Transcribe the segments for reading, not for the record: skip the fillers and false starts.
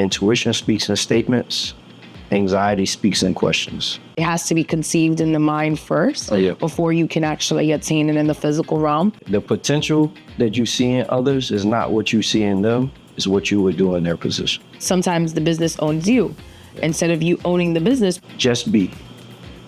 Intuition speaks in statements. Anxiety speaks in questions. It has to be conceived in the mind first before you can actually attain it in the physical realm. The potential that you see in others is not what you see in them, it's what you would do in their position. Sometimes the business owns you. Instead of you owning the business, just be.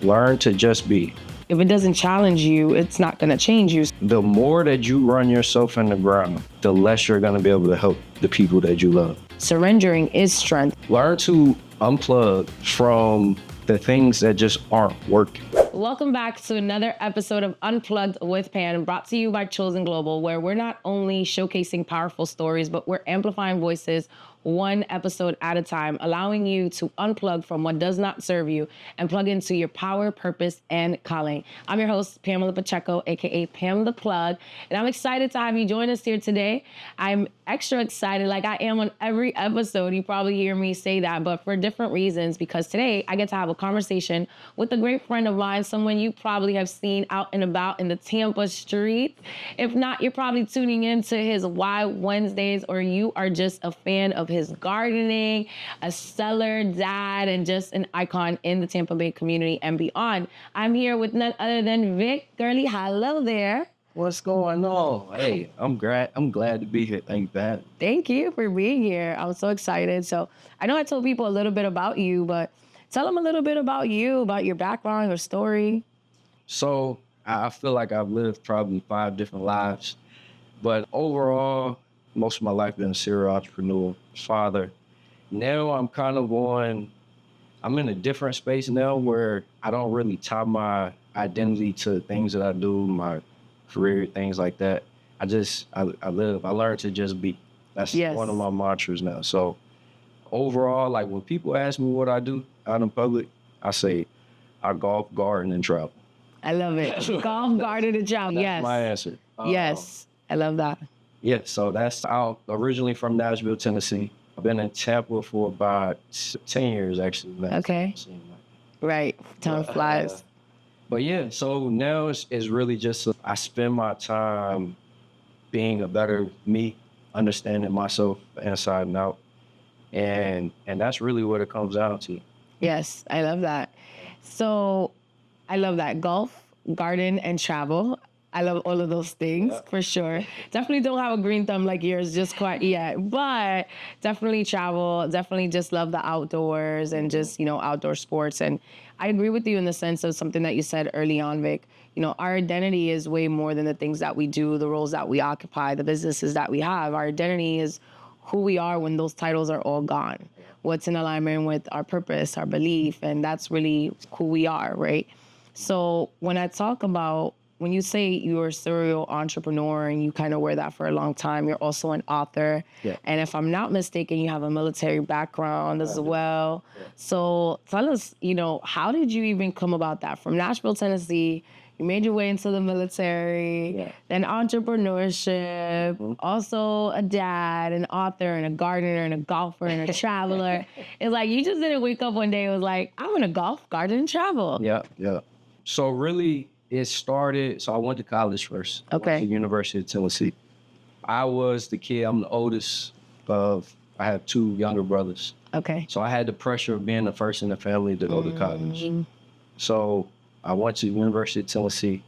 Learn to just be. If it doesn't challenge you, it's not going to change you. The more that you run yourself in the ground, the less you're going to be able to help the people that you love. Surrendering is strength. Learn to unplug from the things that just aren't working. Welcome back to another episode of Unplugged with Pam, brought to you by Chosen Global, where we're not only showcasing powerful stories, but we're amplifying voices one episode at a time, allowing you to unplug from what does not serve you and plug into your power, purpose, and calling. I'm your host, Pamela Pacheco, aka Pam the Plug, and I'm excited to have you join us here today. I'm extra excited, like I am on every episode. You probably hear me say that, but for different reasons, because today I get to have a conversation with a great friend of mine, someone you probably have seen out and about in the Tampa streets. If not, you're probably tuning into his Why Wednesdays, or you are just a fan of his gardening, a stellar dad, and just an icon in the Tampa Bay community and beyond. I'm here with none other than Vic Gurley. Hello there. What's going on? Hey, I'm glad to be here. Thank you for being here. I'm so excited. So I know I told people a little bit about you, but tell them a little bit about you, about your background, your story. So I feel like I've lived probably 5 different lives, but overall, most of my life been a serial entrepreneur, father. Now I'm in a different space now where I don't really tie my identity to things that I do, my career, things like that. I learned to just be. That's one of my mantras now. So overall, like when people ask me what I do out in public, I say I golf, garden, and travel. I love it. Golf, garden, and travel. That's my answer. Yes, I love that. Yeah, so that's out originally from Nashville, Tennessee. I've been in Tampa for about 10 years, actually. Okay. Right, time flies. But yeah, so now it's really just, I spend my time being a better me, understanding myself inside and out. And that's really what it comes down to. Yes, I love that. So I love that. Golf, garden, and travel. I love all of those things, for sure. Definitely don't have a green thumb like yours just quite yet, but definitely travel, definitely just love the outdoors and just, outdoor sports. And I agree with you in the sense of something that you said early on, Vic. Our identity is way more than the things that we do, the roles that we occupy, the businesses that we have. Our identity is who we are when those titles are all gone. What's in alignment with our purpose, our belief, and that's really who we are, right? So when I talk about, when you say you're a serial entrepreneur and you kind of wear that for a long time, you're also an author. Yeah. And if I'm not mistaken, you have a military background as well. Yeah. So tell us, how did you even come about that? From Nashville, Tennessee, you made your way into the military, then entrepreneurship, also a dad, an author, and a gardener, and a golfer, and a traveler. It's like you just didn't wake up one day and was like, I'm going to golf, garden, and travel. Yeah. So really, it started, so I went to college first. Okay. I went to the University of Tennessee. I was the kid, I'm the oldest I have 2 younger brothers. Okay. So I had the pressure of being the first in the family to go to college. So I went to the University of Tennessee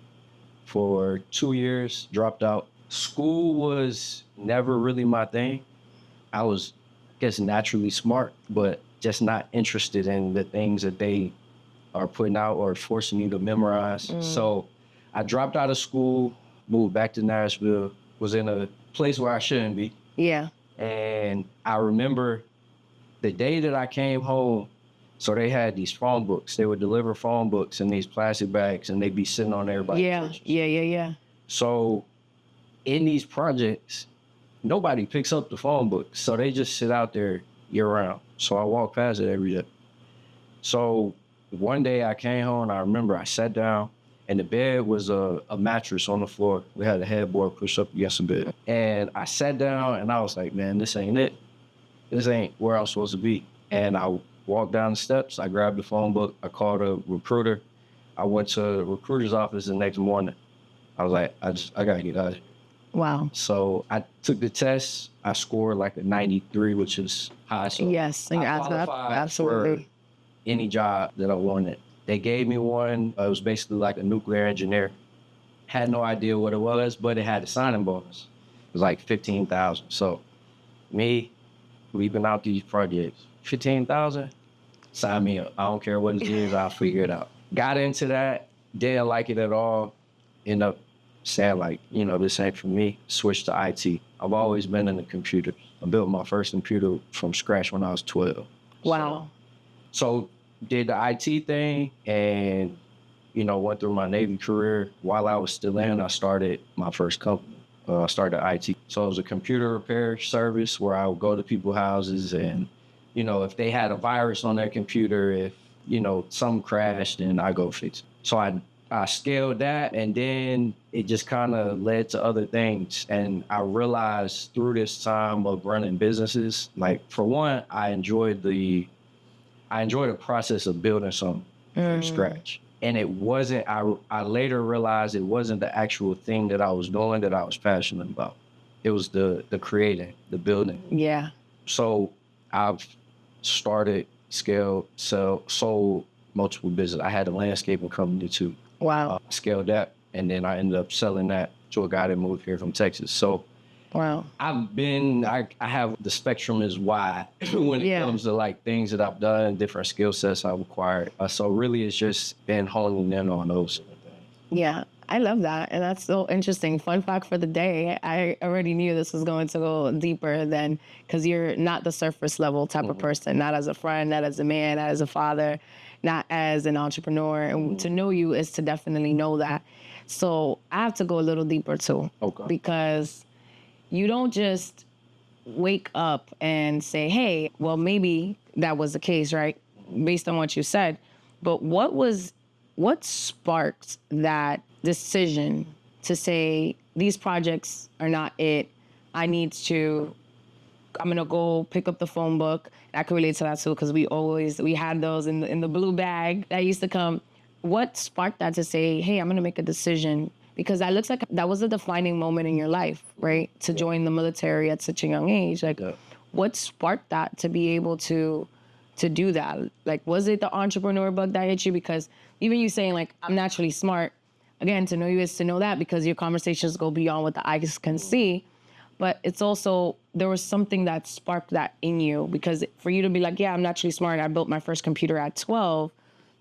for 2 years, dropped out. School was never really my thing. I was, I guess, naturally smart, but just not interested in the things that they are putting out or forcing you to memorize. So I dropped out of school, moved back to Nashville, was in a place where I shouldn't be. Yeah. And I remember the day that I came home, so they had these phone books. They would deliver phone books in these plastic bags and they'd be sitting on everybody's couches. Yeah. So in these projects, nobody picks up the phone books. So they just sit out there year round. So I walk past it every day. So one day I came home and I remember I sat down and the bed was a mattress on the floor. We had a headboard pushed up against the bed. And I sat down and I was like, man, this ain't it. This ain't where I'm supposed to be. And I walked down the steps. I grabbed the phone book. I called a recruiter. I went to the recruiter's office the next morning. I was like, I gotta get out of here. Wow. So I took the test. I scored like a 93, which is high. So Yes, and I you're qualified absolutely. for any job that I wanted. They gave me one. It was basically like a nuclear engineer. Had no idea what it was, but it had a signing bonus. It was like 15,000. So me, leaving out these projects, 15,000, sign me up. I don't care what it is, I'll figure it out. Got into that, didn't like it at all. End up saying like, this ain't for me. Switched to IT. I've always been in the computer. I built my first computer from scratch when I was 12. Wow. So did the IT thing and, went through my Navy career. While I was still in, I started my first company. I started IT. So it was a computer repair service where I would go to people's houses and, if they had a virus on their computer, if, something crashed, then I go fix it. So I scaled that, and then it just kind of led to other things. And I realized through this time of running businesses, like for one, I enjoyed the process of building something from scratch. And it wasn't, I later realized it wasn't the actual thing that I was doing that I was passionate about. It was the creating, the building. Yeah. So I've started, scaled, sold multiple businesses. I had a landscaping company too. Wow. Scaled that, and then I ended up selling that to a guy that moved here from Texas. So wow. I have, the spectrum is wide when it comes to like things that I've done, different skill sets I've acquired. So really it's just been honing in on those things. Yeah, I love that. And that's so interesting. Fun fact for the day. I already knew this was going to go deeper than, because you're not the surface level type of person, not as a friend, not as a man, not as a father, not as an entrepreneur. And to know you is to definitely know that. So I have to go a little deeper too. Okay. Because you don't just wake up and say, hey, well, maybe that was the case, right? Based on what you said. But what sparked that decision to say, these projects are not it? I'm going to go pick up the phone book. I can relate to that too, because we had those in the blue bag that used to come. What sparked that to say, hey, I'm going to make a decision? Because that looks like that was a defining moment in your life, right? To join the military at such a young age. Like, what sparked that to be able to do that? Like, was it the entrepreneur bug that hit you? Because even you saying like, I'm naturally smart, again, to know you is to know that, because your conversations go beyond what the eyes can see. But it's also, there was something that sparked that in you, because for you to be like, yeah, I'm naturally smart. I built my first computer at 12.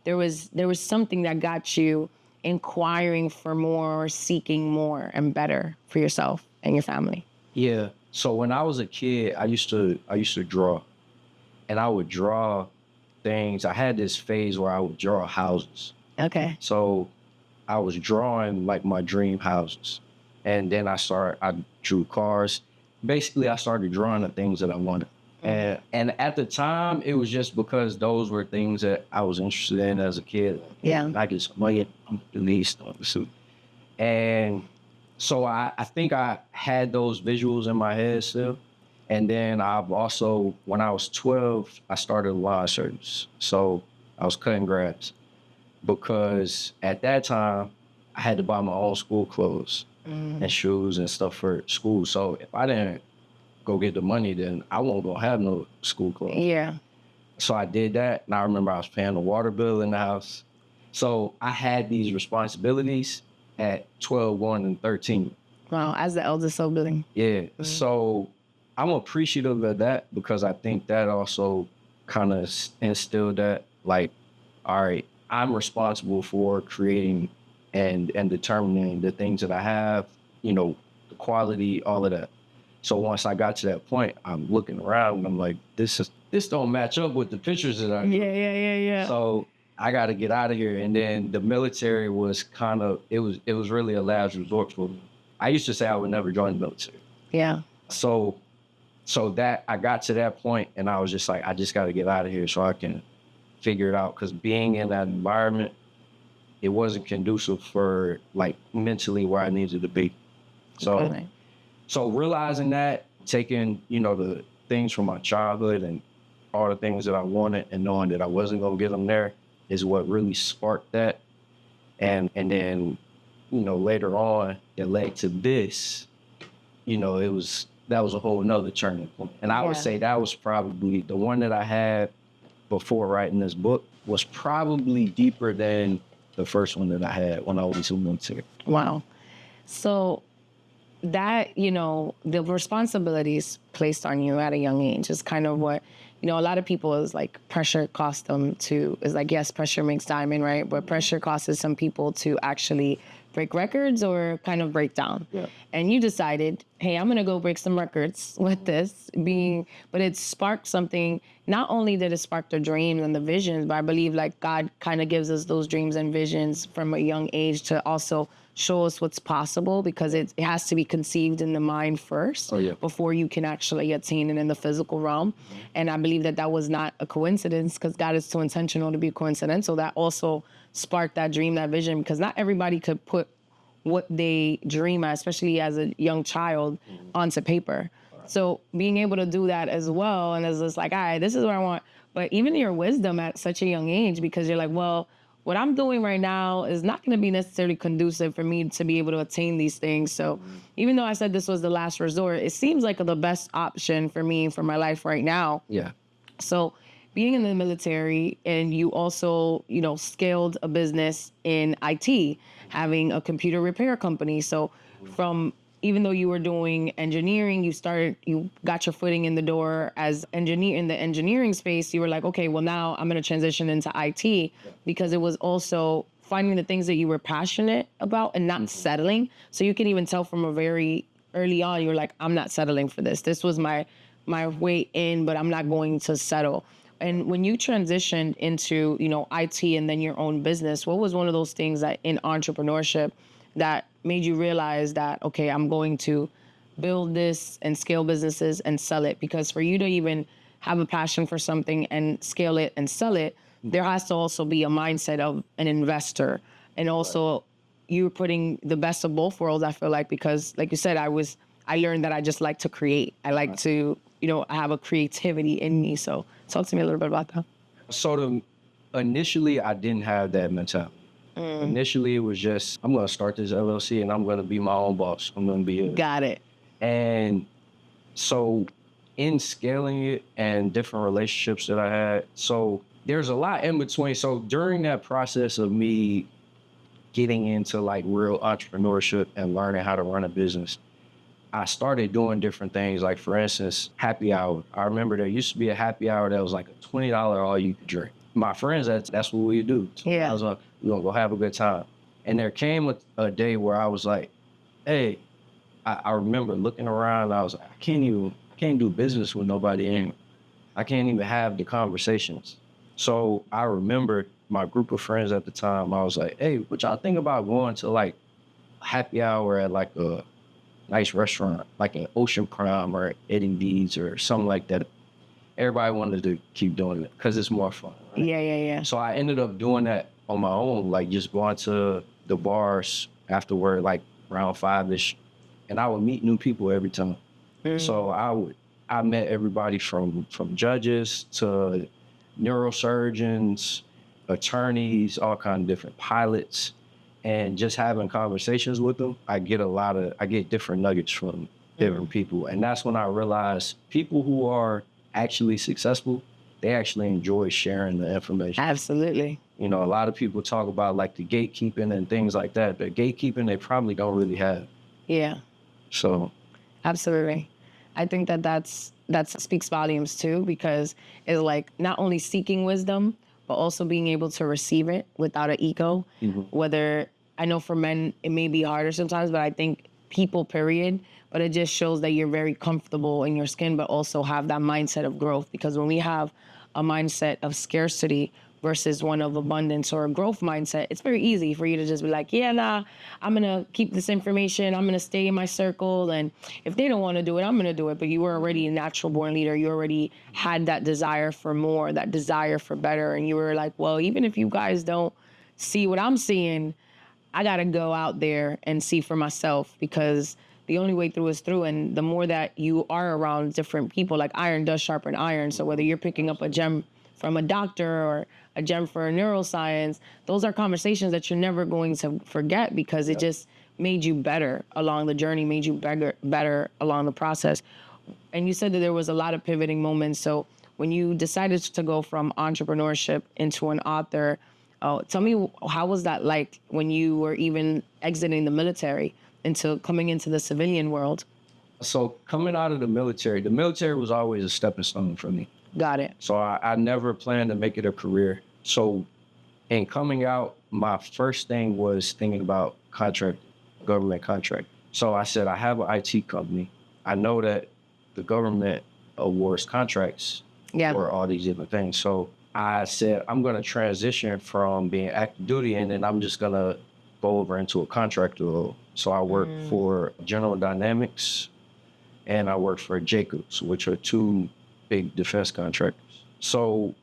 There was something that got you inquiring for more, seeking more and better for yourself and your family. Yeah. So when I was a kid, I used to draw, and I would draw things. I had this phase where I would draw houses. Okay. So I was drawing like my dream houses, and then I drew cars. Basically, I started drawing the things that I wanted. And at the time, it was just because those were things that I was interested in as a kid. Yeah. I get some money, I'm doing these stuff. And so I think I had those visuals in my head still. And then I've also, when I was 12, I started a lawn service. So I was cutting grass, because at that time, I had to buy my own school clothes and shoes and stuff for school. So if I didn't go get the money, then I won't go have no school clothes. Yeah. So I did that, and I remember I was paying the water bill in the house. So I had these responsibilities at 12, 1, and 13. Wow, as the eldest sibling. Yeah, so I'm appreciative of that, because I think that also kind of instilled that, like, all right, I'm responsible for creating and determining the things that I have, the quality, all of that. So once I got to that point, I'm looking around and I'm like, this don't match up with the pictures that I drew. Yeah. So I got to get out of here. And then the military was kind of, it was really a last resort for me. I used to say I would never join the military. Yeah. So that I got to that point, and I was just like, I just got to get out of here so I can figure it out. Because being in that environment, it wasn't conducive for like mentally where I needed to be. So realizing that, taking, the things from my childhood and all the things that I wanted, and knowing that I wasn't going to get them there, is what really sparked that. And then, later on, it led to this. that was a whole nother turning point. And I would Yeah. say that was probably the one that I had before writing this book was probably deeper than the first one that I had when I was in military. Wow. So that, the responsibilities placed on you at a young age is kind of what, a lot of people is like pressure cost them to, is like, yes, pressure makes diamond, right? But pressure causes some people to actually break records or kind of break down. Yeah. And you decided, hey, I'm going to go break some records with this but it sparked something. Not only did it spark the dreams and the visions, but I believe like God kind of gives us those dreams and visions from a young age to also show us what's possible, because it has to be conceived in the mind first before you can actually attain it in the physical realm. Mm-hmm. And I believe that was not a coincidence, because God is too intentional to be coincidental. That also sparked that dream, that vision, because not everybody could put what they dream at, especially as a young child, onto paper. Right. So being able to do that as well, and it's just like, all right, this is what I want. But even your wisdom at such a young age, because you're like, well, what I'm doing right now is not going to be necessarily conducive for me to be able to attain these things. So even though I said this was the last resort, it seems like the best option for me for my life right now. Yeah. So being in the military, and you also, scaled a business in IT, having a computer repair company. So from, even though you were doing engineering, you got your footing in the door as engineer in the engineering space. You were like, okay, well now I'm going to transition into IT, because it was also finding the things that you were passionate about and not settling. So you can even tell from a very early on, you were like, I'm not settling for this. This was my way in, but I'm not going to settle. And when you transitioned into, IT and then your own business, what was one of those things that in entrepreneurship that made you realize that, okay, I'm going to build this and scale businesses and sell it? Because for you to even have a passion for something and scale it and sell it, there has to also be a mindset of an investor. And also you're putting the best of both worlds, I feel like, because like you said, I learned that I just like to create. I like to, I have a creativity in me. So talk to me a little bit about that. So initially, I didn't have that mentality. Initially, it was just, I'm going to start this LLC and I'm going to be my own boss. I'm going to be it. Got it. And so in scaling it and different relationships that I had, so there's a lot in between. So during that process of me getting into like real entrepreneurship and learning how to run a business, I started doing different things. Like, for instance, happy hour. I remember there used to be a happy hour that was like a $20 all you could drink. My friends, that's what we do. So I was like, we're going to go have a good time. And there came a day where I was like, hey, I remember looking around, I was like, I can't do business with nobody anymore. I can't even have the conversations. So I remember my group of friends at the time, I was like, hey, what y'all think about going to like happy hour at like a nice restaurant, like an Ocean Prime or Eddie V's or something like that? Everybody wanted to keep doing it because it's more fun. Right? Yeah. So I ended up doing that on my own, like just going to the bars afterward, like around 5-ish, and I would meet new people every time. So I met everybody from judges to neurosurgeons, attorneys, all kinds of different pilots, and just having conversations with them, I get different nuggets from different people. And that's when I realized people who are actually successful, they actually enjoy sharing the information. Absolutely. A lot of people talk about like the gatekeeping and things like that, but gatekeeping they probably don't really have. Yeah. So. Absolutely. I think that speaks volumes too, because it's like not only seeking wisdom, but also being able to receive it without an ego. Whether, I know for men, it may be harder sometimes, but I think people, period, but it just shows that you're very comfortable in your skin, but also have that mindset of growth. Because when we have a mindset of scarcity versus one of abundance or a growth mindset, it's very easy for you to just be like, yeah, nah, I'm going to keep this information. I'm going to stay in my circle. And if they don't want to do it, I'm going to do it. But you were already a natural born leader. You already had that desire for more, that desire for better. And you were like, well, even if you guys don't see what I'm seeing, I got to go out there and see for myself, because the only way through is through. And the more that you are around different people, like iron does sharpen iron. So whether you're picking up a gem from a doctor or a gem for neuroscience, those are conversations that you're never going to forget, because it just made you better along the journey, made you better along the process. And you said that there was a lot of pivoting moments. So when you decided to go from entrepreneurship into an author, tell me, how was that like when you were even exiting the military into coming into the civilian world? So coming out of the military was always a stepping stone for me. Got it. So I never planned to make it a career. So in coming out, my first thing was thinking about government contract. So I said, I have an IT company. I know that the government awards contracts for all these different things. So I said, I'm going to transition from being active duty, and then I'm just going to go over into a contractor role. So I work for General Dynamics and I work for Jacobs, which are two big defense contractors. So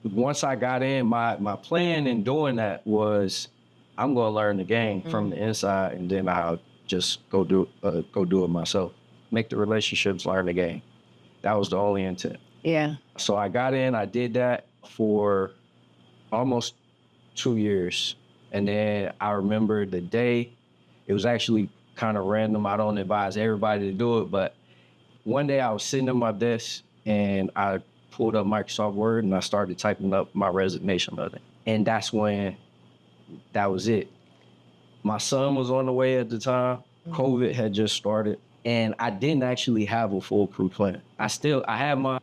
once I got in, my plan in doing that was I'm going to learn the game from the inside, and then I'll just go do it myself. Make the relationships, learn the game. That was the only intent. Yeah. So I got in, I did that for almost 2 years. And then I remember the day, it was actually kind of random. I don't advise everybody to do it, but one day I was sitting at my desk and I pulled up Microsoft Word and I started typing up my resignation letter. And that's when that was it. My son was on the way at the time. COVID had just started, and I didn't actually have a full crew plan. I had my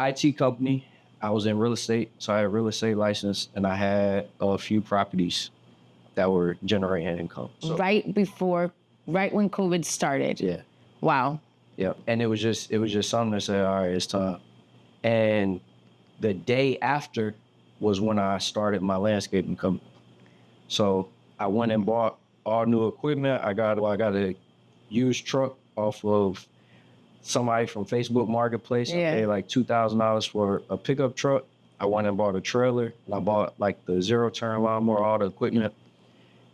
IT company. I was in real estate, so I had a real estate license, and I had a few properties that were generating income. So, right when COVID started. Yeah. Wow. Yeah. And it was just something that said, all right, it's time. And the day after was when I started my landscaping company. So I went and bought all new equipment. I got a used truck off of somebody from Facebook Marketplace. Yeah. I paid like $2,000 for a pickup truck. I went and bought a trailer. And I bought like the zero-turn lawnmower, all the equipment.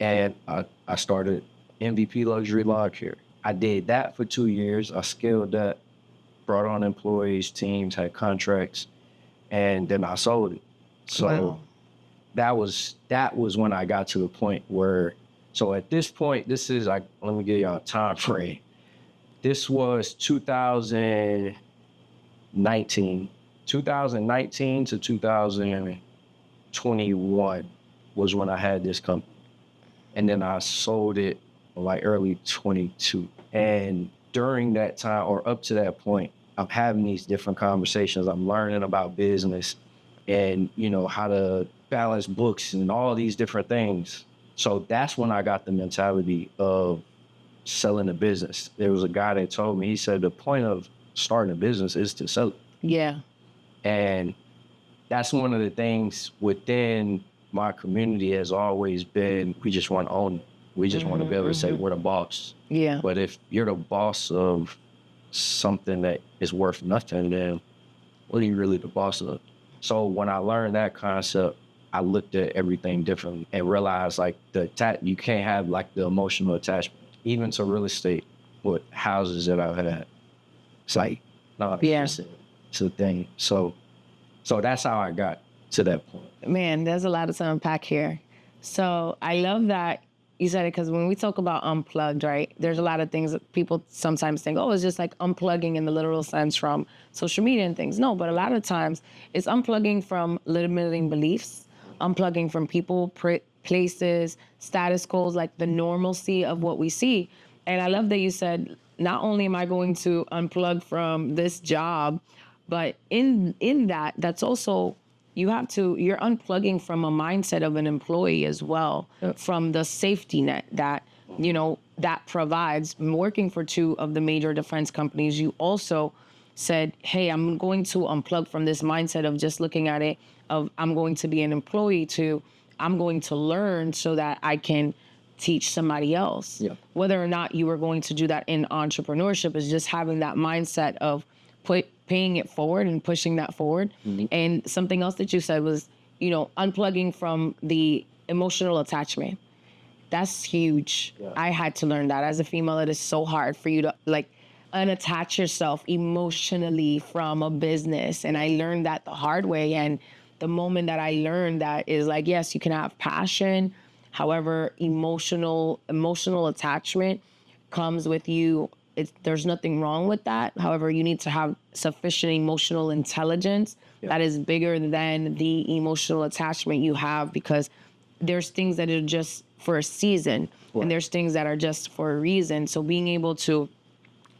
And I started MVP Luxury Lawn Care. I did that for 2 years. I scaled that, brought on employees, teams, had contracts, and then I sold it. So wow. that was when I got to the point where, so at this point, this is like, let me give y'all a time frame. This was 2019 to 2021 was when I had this company. And then I sold it like early 22. And during that time, or up to that point, I'm having these different conversations. I'm learning about business and, how to balance books and all these different things. So that's when I got the mentality of selling a business. There was a guy that told me, he said, the point of starting a business is to sell it. Yeah. And that's one of the things within my community has always been, we just want to own it. We just want to be able to say we're the boss. Yeah. But if you're the boss of something that is worth nothing, then what are you really the boss of? So when I learned that concept, I looked at everything differently and realized like you can't have like the emotional attachment, even to real estate with houses that I've had. It's like, no, it's a thing. So that's how I got to that point. Man, there's a lot to unpack here. So I love that you said it, because when we talk about unplugged, right, there's a lot of things that people sometimes think, oh, it's just like unplugging in the literal sense from social media and things. No, but a lot of times it's unplugging from limiting beliefs, unplugging from people, places, status quos, like the normalcy of what we see. And I love that you said, not only am I going to unplug from this job, but in that's also, you're unplugging from a mindset of an employee as well, from the safety net that, that provides. Working for two of the major defense companies, you also said, hey, I'm going to unplug from this mindset of just looking at it of I'm going to be an employee to I'm going to learn so that I can teach somebody else. Yeah. Whether or not you were going to do that in entrepreneurship is just having that mindset of paying it forward and pushing that forward. Mm-hmm. And something else that you said was, unplugging from the emotional attachment. That's huge. Yeah. I had to learn that. As a female, it is so hard for you to unattach yourself emotionally from a business. And I learned that the hard way. And the moment that I learned that is like, yes, you can have passion, However, emotional attachment comes with you. There's nothing wrong with that. However, you need to have sufficient emotional intelligence that is bigger than the emotional attachment you have, because there's things that are just for a season, and there's things that are just for a reason. So being able to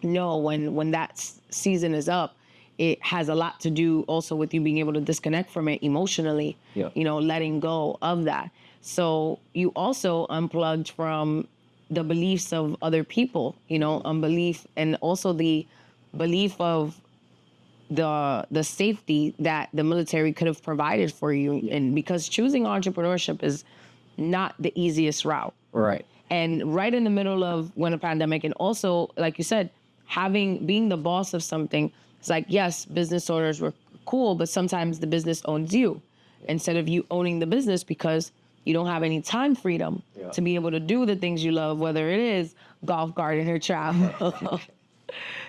know when that season is up, it has a lot to do also with you being able to disconnect from it emotionally, letting go of that. So you also unplugged from the beliefs of other people, unbelief, and also the belief of the safety that the military could have provided for you. And because choosing entrepreneurship is not the easiest route. Right. And right in the middle of when a pandemic, and also, like you said, being the boss of something, it's like, yes, business owners were cool, but sometimes the business owns you instead of you owning the business, because you don't have any time freedom to be able to do the things you love, whether it is golf, garden, or travel.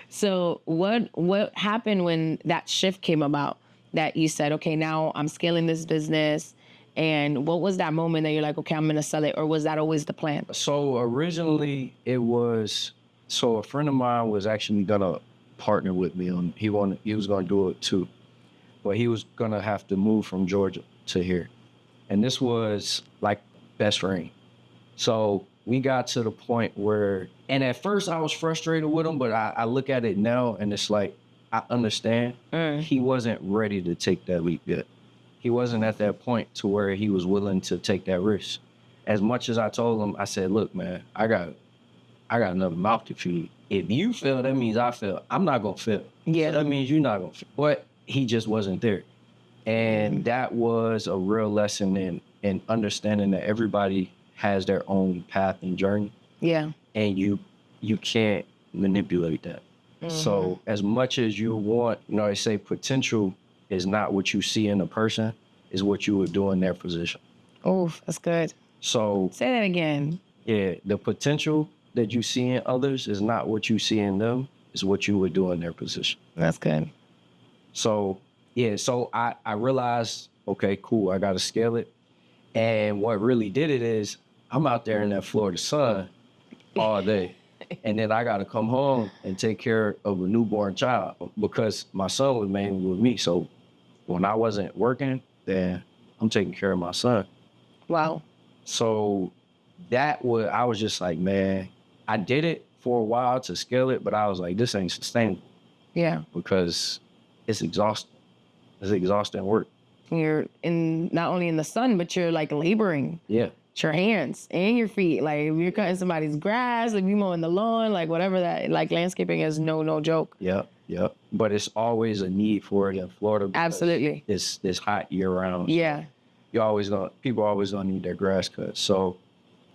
So what happened when that shift came about, that you said, okay, now I'm scaling this business? And what was that moment that you're like, okay, I'm going to sell it? Or was that always the plan? So originally it was, a friend of mine was actually going to partner with me on, he was going to do it too, but he was going to have to move from Georgia to here. And this was like best friend. So we got to the point where, and at first I was frustrated with him, but I look at it now and it's like, I understand. He wasn't ready to take that leap yet. He wasn't at that point to where he was willing to take that risk. As much as I told him, I said, look, man, I got another mouth to feed. If you fail, that means I fail. I'm not going to fail. Yeah. So that means you're not going to fail. But he just wasn't there. And that was a real lesson in understanding that everybody has their own path and journey. Yeah. And you can't manipulate that. So as much as you want, they say potential is not what you see in a person, is what you would do in their position. Oh, that's good. So say that again. Yeah, the potential that you see in others is not what you see in them, is what you would do in their position. That's good. So I realized, okay, cool, I got to scale it. And what really did it is I'm out there in that Florida sun all day. And then I got to come home and take care of a newborn child, because my son was mainly with me. So when I wasn't working, then I'm taking care of my son. Wow. So I was just like, man, I did it for a while to scale it, but I was like, this ain't sustainable. Yeah. Because it's exhausting. It's exhausting work. You're not only in the sun, but you're like laboring. Yeah. With your hands and your feet. Like if you're cutting somebody's grass, like you mowing the lawn, like whatever that, like landscaping is no joke. Yep. But it's always a need for it in Florida. Absolutely. It's hot year round. Yeah. People always gonna need their grass cut. So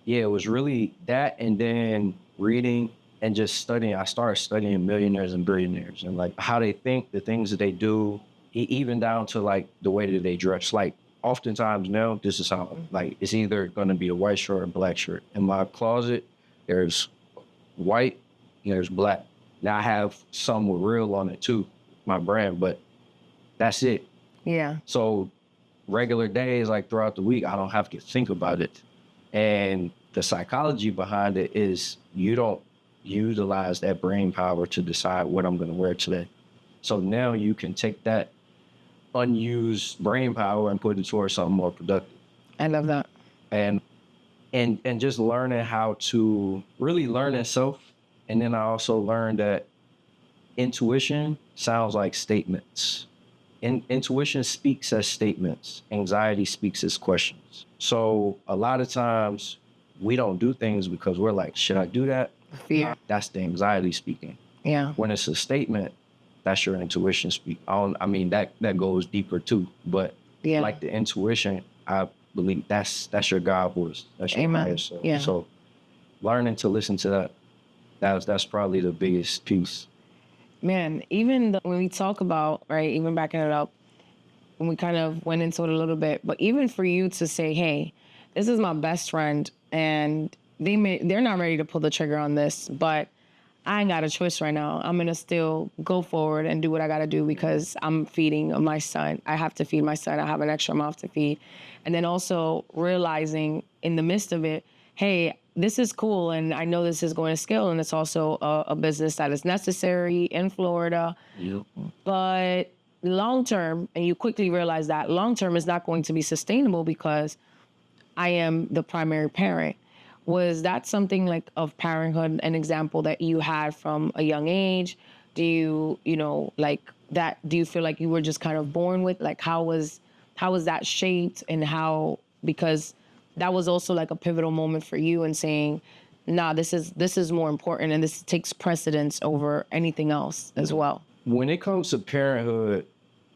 yeah, it was really that, and then reading and just studying. I started studying millionaires and billionaires and like how they think, the things that they do, even down to like the way that they dress. Like oftentimes now, this is how, like, it's either gonna be a white shirt or black shirt. In my closet, there's white, there's black. Now I have some with real on it too, my brand, but that's it. Yeah. So regular days, like throughout the week, I don't have to think about it. And the psychology behind it is you don't utilize that brain power to decide what I'm going to wear today. So now you can take that unused brain power and put it towards something more productive. I love that. And just learning how to really learn self. And then I also learned that intuition sounds like statements. Intuition speaks as statements. Anxiety speaks as questions. So a lot of times we don't do things because we're like, should I do that? Fear. That's the anxiety speaking. Yeah. When it's a statement, that's your intuition speak. I mean, that goes deeper too. But like the intuition, I believe that's your God voice. That's your highest self. Yeah. So learning to listen to that's probably the biggest piece. Man, even when we talk about, right, even backing it up, when we kind of went into it a little bit, but even for you to say, hey, this is my best friend and they're not ready to pull the trigger on this, but I ain't got a choice right now. I'm going to still go forward and do what I got to do because I'm feeding my son. I have to feed my son. I have an extra mouth to feed. And then also realizing in the midst of it, hey, this is cool. And I know this is going to scale. And it's also a business that is necessary in Florida. Yep. But long term, and you quickly realize that long term is not going to be sustainable because I am the primary parent. Was that something like of parenthood, an example that you had from a young age? Do you know, like that, do you feel like you were just kind of born with, like, how was that shaped and how, because that was also like a pivotal moment for you in saying, nah, this is more important and this takes precedence over anything else as well. When it comes to parenthood,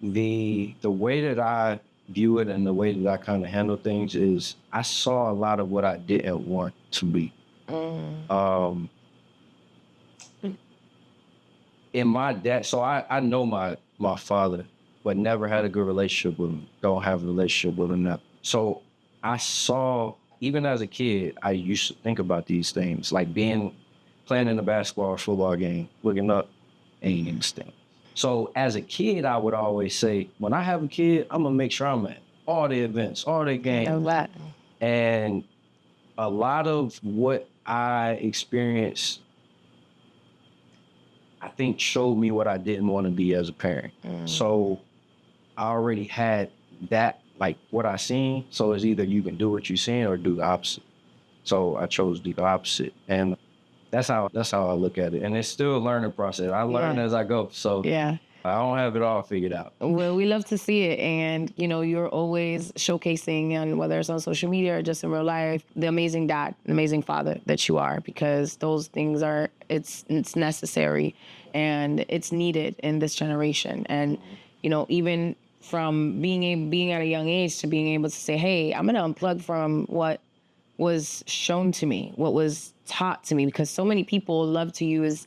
the way that I view it and the way that I kind of handle things is I saw a lot of what I didn't want to be. In my dad, so I know my father, but never had a good relationship with him. Don't have a relationship with him now. So I saw, even as a kid, I used to think about these things, like playing in a basketball or football game, looking up, ain't instinct. So as a kid, I would always say, when I have a kid, I'm gonna make sure I'm at all the events, all the games. And a lot of what I experienced, I think, showed me what I didn't want to be as a parent. So I already had that, like what I seen. So it's either you can do what you seen or do the opposite. So I chose the opposite. And that's how I look at it. And it's still a learning process. I learn as I go. So Yeah. I don't have it all figured out. Well, we love to see it. And, you know, you're always showcasing, and whether it's on social media or just in real life, the amazing dad, the amazing father that you are, because those things are, it's necessary and it's needed in this generation. And, you know, even from being at a young age to being able to say, hey, I'm going to unplug from what was shown to me, what was taught to me, because so many people love to use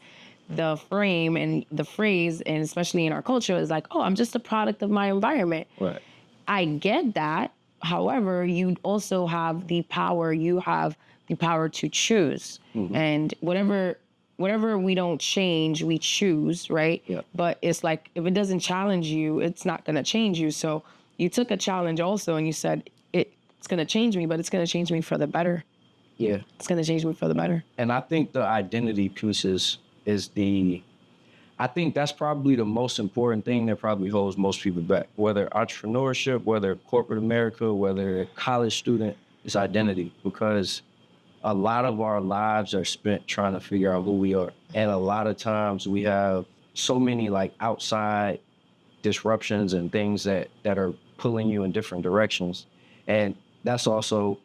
the frame and the phrase, and especially in our culture, is like, oh, I'm just a product of my environment. Right. I get that. However, you also have the power. You have the power to choose. And whatever we don't change, we choose, right? Yeah. But it's like, if it doesn't challenge you, it's not going to change you. So you took a challenge also, and you said, it's going to change me, but it's going to change me for the better. Yeah. It's going to change me for the better. And I think the identity piece I think that's probably the most important thing that probably holds most people back, whether entrepreneurship, whether corporate America, whether a college student, it's identity, because a lot of our lives are spent trying to figure out who we are. And a lot of times we have so many like outside disruptions and things that are pulling you in different directions. And that's also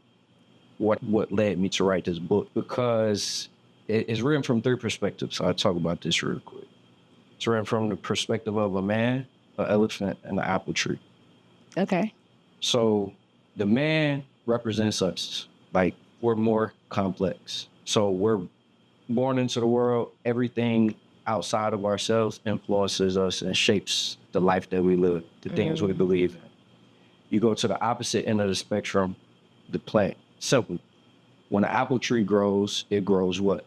what led me to write this book, because it's written from three perspectives. So I talk about this real quick. It's written from the perspective of a man, an elephant, and an apple tree. Okay. So the man represents us. Like, we're more complex. So we're born into the world. Everything outside of ourselves influences us and shapes the life that we live, the things we believe in. You go to the opposite end of the spectrum, the plant. Simple. When an apple tree grows, it grows what?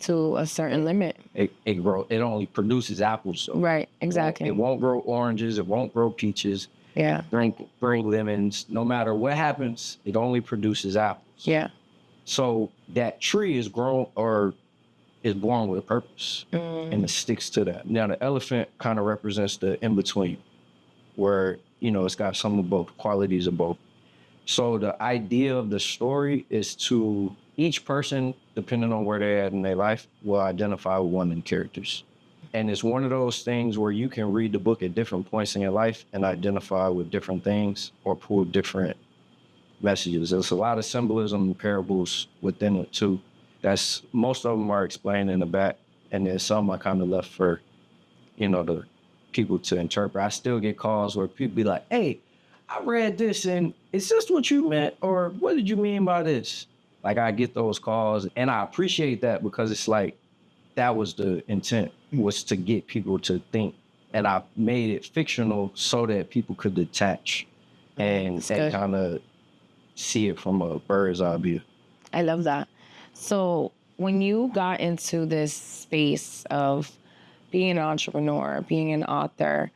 To a certain limit. It only produces apples. So right, exactly. It won't grow oranges. It won't grow peaches. Yeah. Bring lemons. No matter what happens, it only produces apples. Yeah. So that tree is grown or is born with a purpose, and it sticks to that. Now the elephant kind of represents the in between, where, you know, it's got some of both, qualities of both. So the idea of the story is to each person, depending on where they're at in their life, will identify with one of the characters. And it's one of those things where you can read the book at different points in your life and identify with different things or pull different messages. There's a lot of symbolism and parables within it too. Most of them are explained in the back, and then some I kind of left for, you know, the people to interpret. I still get calls where people be like, hey, I read this, and is this what you meant? Or what did you mean by this? Like, I get those calls, and I appreciate that, because it's like, that was the intent, was to get people to think. And I made it fictional so that people could detach and kind of see it from a bird's eye view. I love that. So when you got into this space of being an entrepreneur, being an author,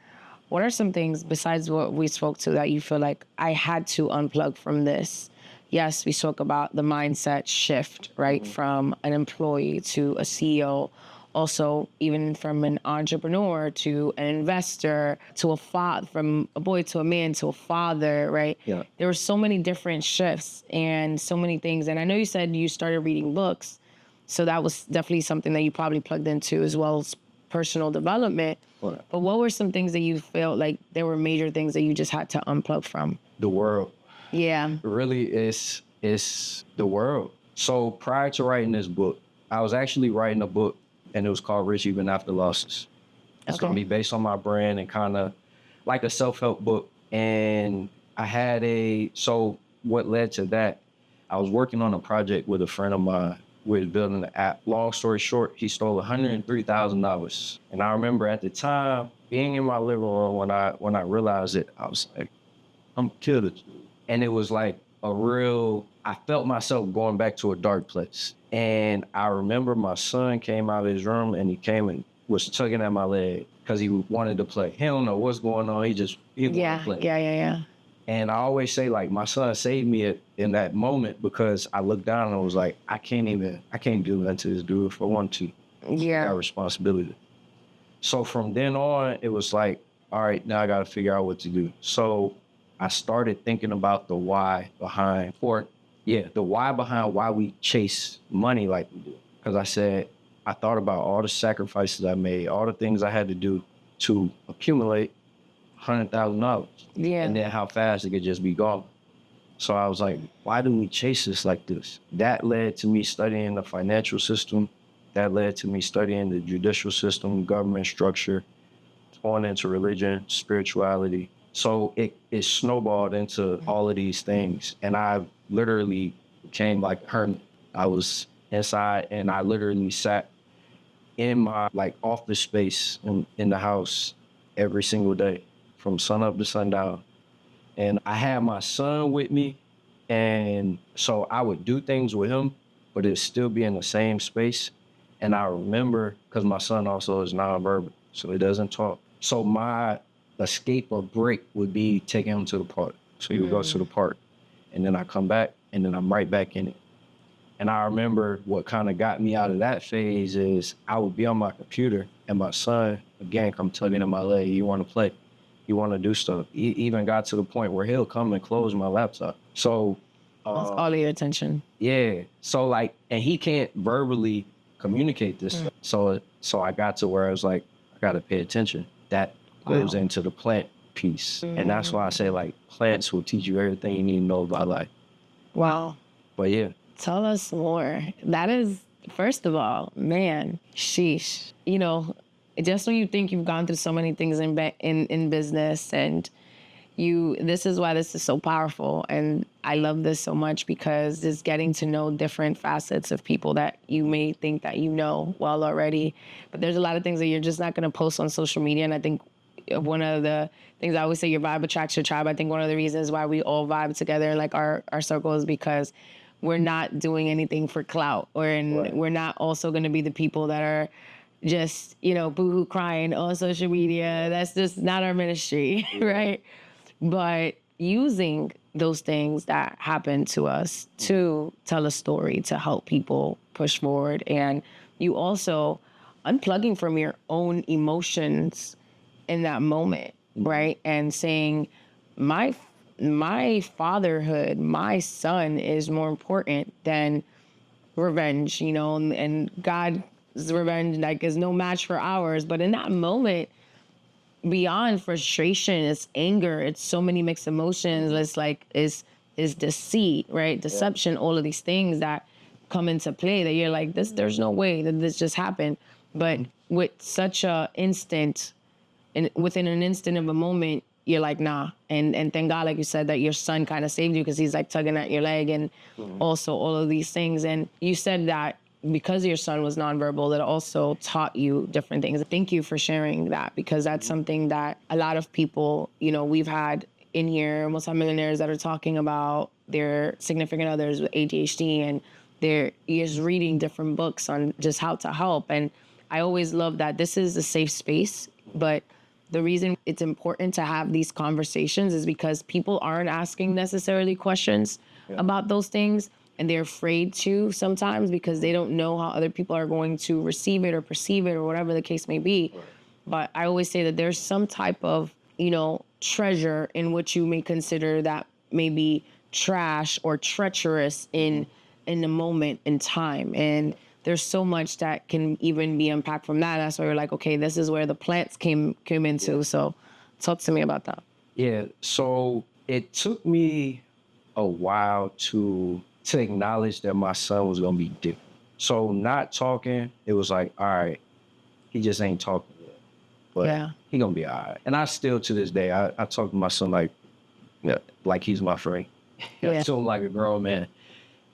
what are some things besides what we spoke to that you feel like I had to unplug from this? Yes, we spoke about the mindset shift, right? From an employee to a CEO, also even from an entrepreneur to an investor to a father, from a boy to a man to a father, right? Yeah. There were so many different shifts and so many things. And I know you said you started reading books. So that was definitely something that you probably plugged into, as well as personal development. Right. But what were some things that you felt like there were major things that you just had to unplug from? The world. Yeah. Really, it's the world. So prior to writing this book, I was actually writing a book, and it was called Rich Even After Losses. It's going to be based on my brand and kind of like a self-help book. And I had so what led to that, I was working on a project with a friend of mine. We were building an app. Long story short, he stole $103,000. And I remember at the time being in my living room when I realized it, I was like, I'm killed it. And it was like I felt myself going back to a dark place. And I remember my son came out of his room and he came and was tugging at my leg because he wanted to play. He don't know what's going on. He wanted to play. Yeah. And I always say, like, my son saved me in that moment because I looked down and was like, I can't do that to this dude if I want to. Yeah. I got responsibility. So from then on, it was like, all right, now I got to figure out what to do. So I started thinking about the why behind why we chase money like we do. Because I thought about all the sacrifices I made, all the things I had to do to accumulate $100,000. Yeah. And then how fast it could just be gone. So I was like, why do we chase this like this? That led to me studying the financial system. That led to me studying the judicial system, government structure, going into religion, spirituality. So it snowballed into all of these things. And I literally became like a hermit. I was inside and I literally sat in my office space in the house every single day from sun up to sundown. And I had my son with me. And so I would do things with him, but it'd still be in the same space. And I remember, because my son also is nonverbal, so he doesn't talk. So my escape or break would be taking him to the park. So he would go to the park, and then I come back, and then I'm right back in it. And I remember what kind of got me out of that phase is I would be on my computer, and my son, again, come tugging at my leg. You want to play? You want to do stuff? He even got to the point where he'll come and close my laptop. So that's all of your attention. Yeah. So and he can't verbally communicate this stuff. So I got to where I was like, I got to pay attention. That goes into the plant piece. And that's why I say plants will teach you everything you need to know about life. Wow. But yeah. Tell us more. That is, first of all, man, sheesh. Just when you think you've gone through so many things in business, and this is why this is so powerful. And I love this so much because it's getting to know different facets of people that you may think that you know well already. But there's a lot of things that you're just not going to post on social media. And I think one of the things I always say, your vibe attracts your tribe. I think one of the reasons why we all vibe together in our circle is because we're not doing anything for clout, we're not also going to be the people that are just, boohoo crying on social media. That's just not our ministry, right? But using those things that happen to us to tell a story, to help people push forward. And you also unplugging from your own emotions in that moment, right? And saying, my fatherhood, my son is more important than revenge, and God's revenge is no match for ours. But in that moment, beyond frustration, it's anger, it's so many mixed emotions. It's is deceit, right? Deception, all of these things that come into play that you're like, there's no way that this just happened. But with such a instant, and within an instant of a moment, you're like, nah. And thank God, like you said, that your son kind of saved you because he's tugging at your leg and also all of these things. And you said that because your son was nonverbal, that also taught you different things. Thank you for sharing that, because that's something that a lot of people, we've had in here, multimillionaires that are talking about their significant others with ADHD and They're just reading different books on just how to help. And I always love that this is a safe space, but the reason it's important to have these conversations is because people aren't asking necessarily questions about those things, and they're afraid to sometimes because they don't know how other people are going to receive it or perceive it or whatever the case may be. Right. But I always say that there's some type of, treasure in what you may consider that may be trash or treacherous in the moment in time. And there's so much that can even be unpacked from that. That's why you're like, okay, this is where the plants came into. Yeah. So talk to me about that. Yeah. So it took me a while to acknowledge that my son was going to be different. So not talking, it was like, all right, he just ain't talking yet, but he going to be all right. And I still, to this day, I talk to my son like he's my friend. I feel like a grown man.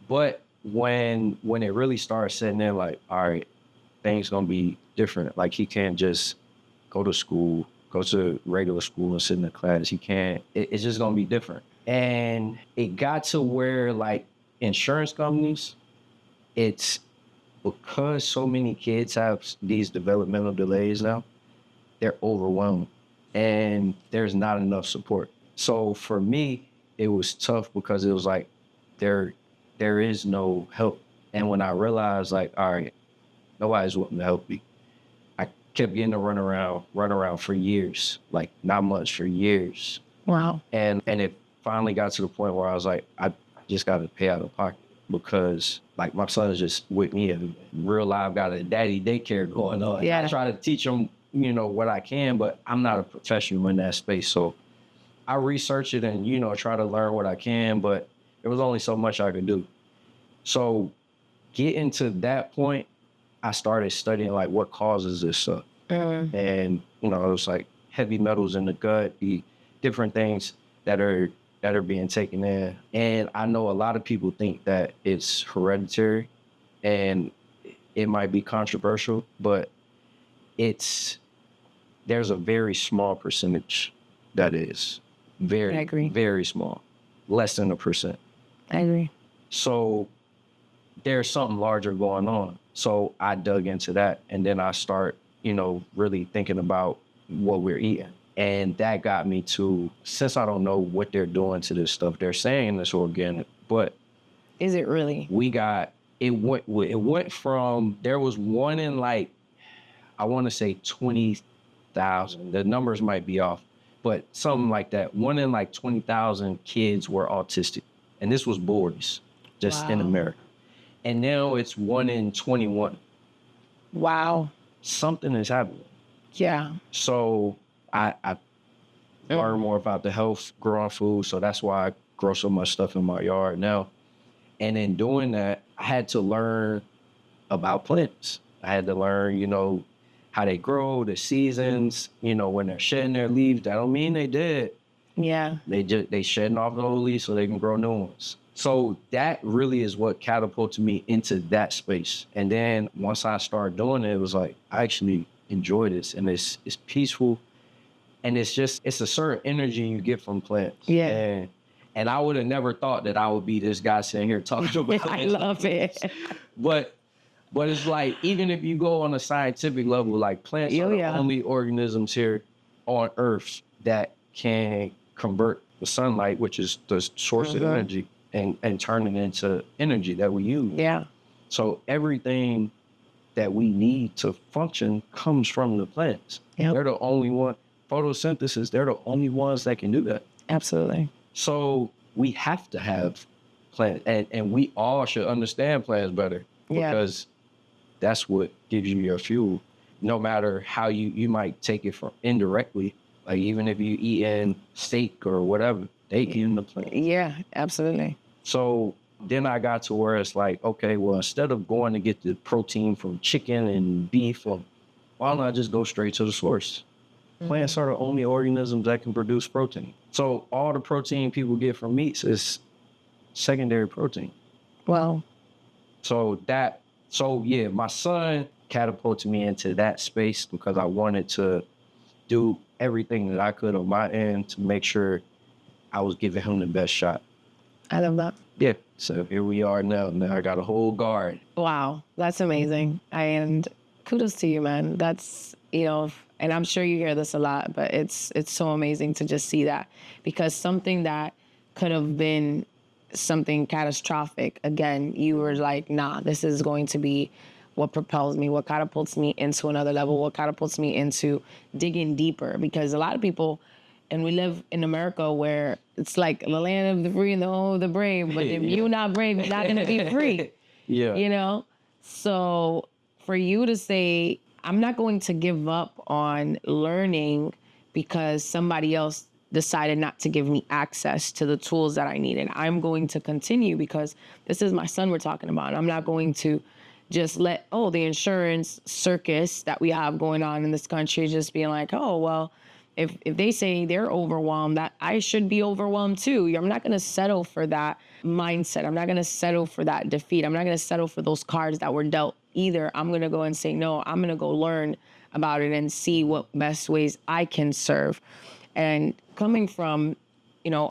But when it really started setting in, like, all right, things going to be different. Like, he can't just go to school, go to regular school and sit in the class. He can't, it's just going to be different. And it got to where, like, insurance companies, it's because so many kids have these developmental delays now, they're overwhelmed and there's not enough support. So for me, it was tough because it was like, there is no help. And when I realized, like, all right, nobody's wanting to help me, I kept getting to run around for years, like not much for years. Wow. And it finally got to the point where I was like, I just got to pay out of pocket because, like, my son is just with me in real life, got a daddy daycare going on. Yeah. I try to teach him, what I can, but I'm not a professional in that space. So I research it and, try to learn what I can, but there was only so much I could do. So getting to that point, I started studying, like, what causes this stuff. And, it was like heavy metals in the gut, the different things that are being taken in. And I know a lot of people think that it's hereditary and it might be controversial, but there's a very small percentage that is very, I agree. very small, less than 1%. I agree. So there's something larger going on. So I dug into that, and then I start, really thinking about what we're eating. And that got me to, since I don't know what they're doing to this stuff, they're saying it's organic, but is it really? It went from, there was one in, like, I want to say 20,000. The numbers might be off, but something like that. One in, like, 20,000 kids were autistic. And this was boys just in America. And now it's 1 in 21. Wow. Something is happening. Yeah. So I learned more about the health growing food. So that's why I grow so much stuff in my yard now. And in doing that, I had to learn about plants. I had to learn, how they grow, the seasons, when they're shedding their leaves. That don't mean they dead. Yeah. They shedding off the old leaves so they can grow new ones. So that really is what catapulted me into that space. And then once I started doing it, it was like, I actually enjoy this, and it's peaceful. And it's a certain energy you get from plants. Yeah. And I would have never thought that I would be this guy sitting here talking about I love it. But it's like, even if you go on a scientific level, like, plants are the only organisms here on Earth that can convert the sunlight, which is the source of energy, and turn it into energy that we use. Yeah. So everything that we need to function comes from the plants. Yep. They're the only one. Photosynthesis, they're the only ones that can do that. Absolutely. So we have to have plants, and we all should understand plants better, because that's what gives you your fuel. No matter how you might take it from indirectly, like, even if you eat in steak or whatever, they eat in the plant. Yeah, absolutely. So then I got to where it's like, okay, well, instead of going to get the protein from chicken and beef, why don't I just go straight to the source? Plants are the only organisms that can produce protein. So all the protein people get from meats is secondary protein. Wow. So my son catapulted me into that space because I wanted to do everything that I could on my end to make sure I was giving him the best shot. I love that. Yeah. So here we are now. Now I got a whole guard. Wow, that's amazing. And kudos to you, man. That's, and I'm sure you hear this a lot, but it's so amazing to just see that, because something that could have been something catastrophic, again, you were like, nah, this is going to be what propels me, what catapults me into another level, what catapults me into digging deeper. Because a lot of people, and we live in America where it's like the land of the free and the home of the brave, but if you're not brave, you're not going to be free. Yeah. So for you to say, I'm not going to give up on learning because somebody else decided not to give me access to the tools that I needed. I'm going to continue because this is my son we're talking about. I'm not going to just let, the insurance circus that we have going on in this country just being like, oh, well, if they say they're overwhelmed, that I should be overwhelmed too. I'm not going to settle for that mindset. I'm not going to settle for that defeat. I'm not going to settle for those cards that were dealt either. I'm going to go and say, no, I'm going to go learn about it and see what best ways I can serve. And coming from, I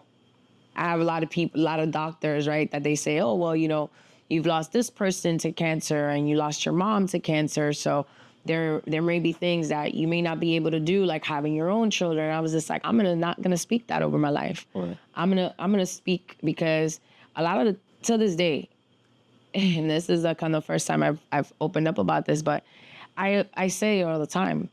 have a lot of people, a lot of doctors, right, that they say, oh, well, you've lost this person to cancer and you lost your mom to cancer. So there may be things that you may not be able to do, like having your own children. I was just like, not gonna speak that over my life. Right. I'm gonna speak, because a lot of to this day, and this is kind of the first time I've opened up about this, but I say it all the time.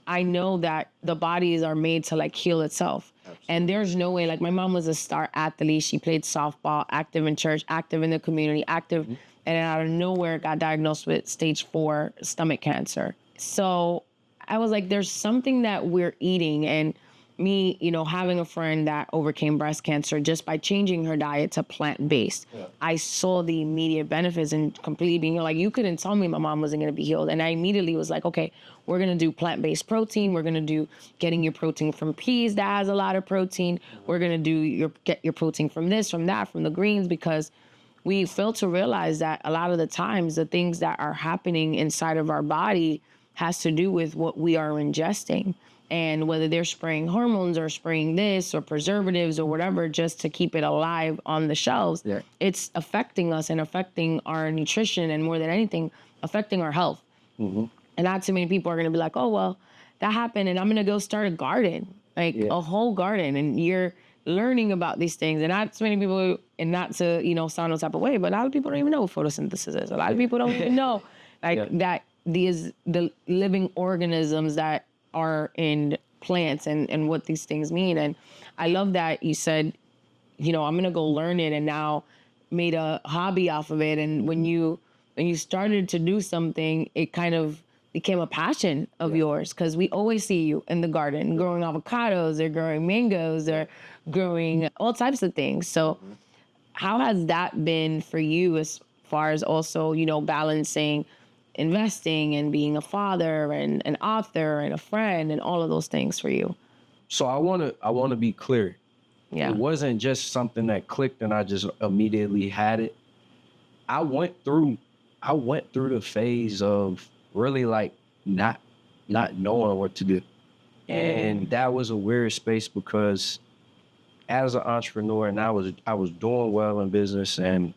I know that the bodies are made to like heal itself. Absolutely. And there's no way, like my mom was a star athlete. She played softball, active in church, active in the community, active. Mm-hmm. And out of nowhere got diagnosed with stage 4 stomach cancer. So I was like, there's something that we're eating. And me, having a friend that overcame breast cancer just by changing her diet to plant-based. Yeah. I saw the immediate benefits and completely being like, you couldn't tell me my mom wasn't going to be healed. And I immediately was like, okay, we're going to do plant-based protein. We're going to do getting your protein from peas that has a lot of protein. We're going to get your protein from this, from that, from the greens, because we fail to realize that a lot of the times the things that are happening inside of our body has to do with what we are ingesting. And whether they're spraying hormones or spraying this or preservatives or whatever, just to keep it alive on the shelves, yeah, it's affecting us and affecting our nutrition, and more than anything, affecting our health. Mm-hmm. And not too many people are going to be like, oh, well, that happened and I'm going to go start a garden, like a whole garden. And you're learning about these things. And not too many people, and not to, sound no type of way, but a lot of people don't even know what photosynthesis is. A lot of people don't even know that the living organisms that are in plants and what these things mean. And I love that you said, I'm going to go learn it, and now made a hobby off of it. And when you started to do something, it kind of became a passion of yours, because we always see you in the garden growing avocados or growing mangoes or growing all types of things. So how has that been for you, as far as also, balancing investing and being a father and an author and a friend and all of those things for you? So I want to be clear. Yeah. It wasn't just something that clicked and I just immediately had it. I went through the phase of really like not knowing what to do. And that was a weird space, because as an entrepreneur, and I was doing well in business, and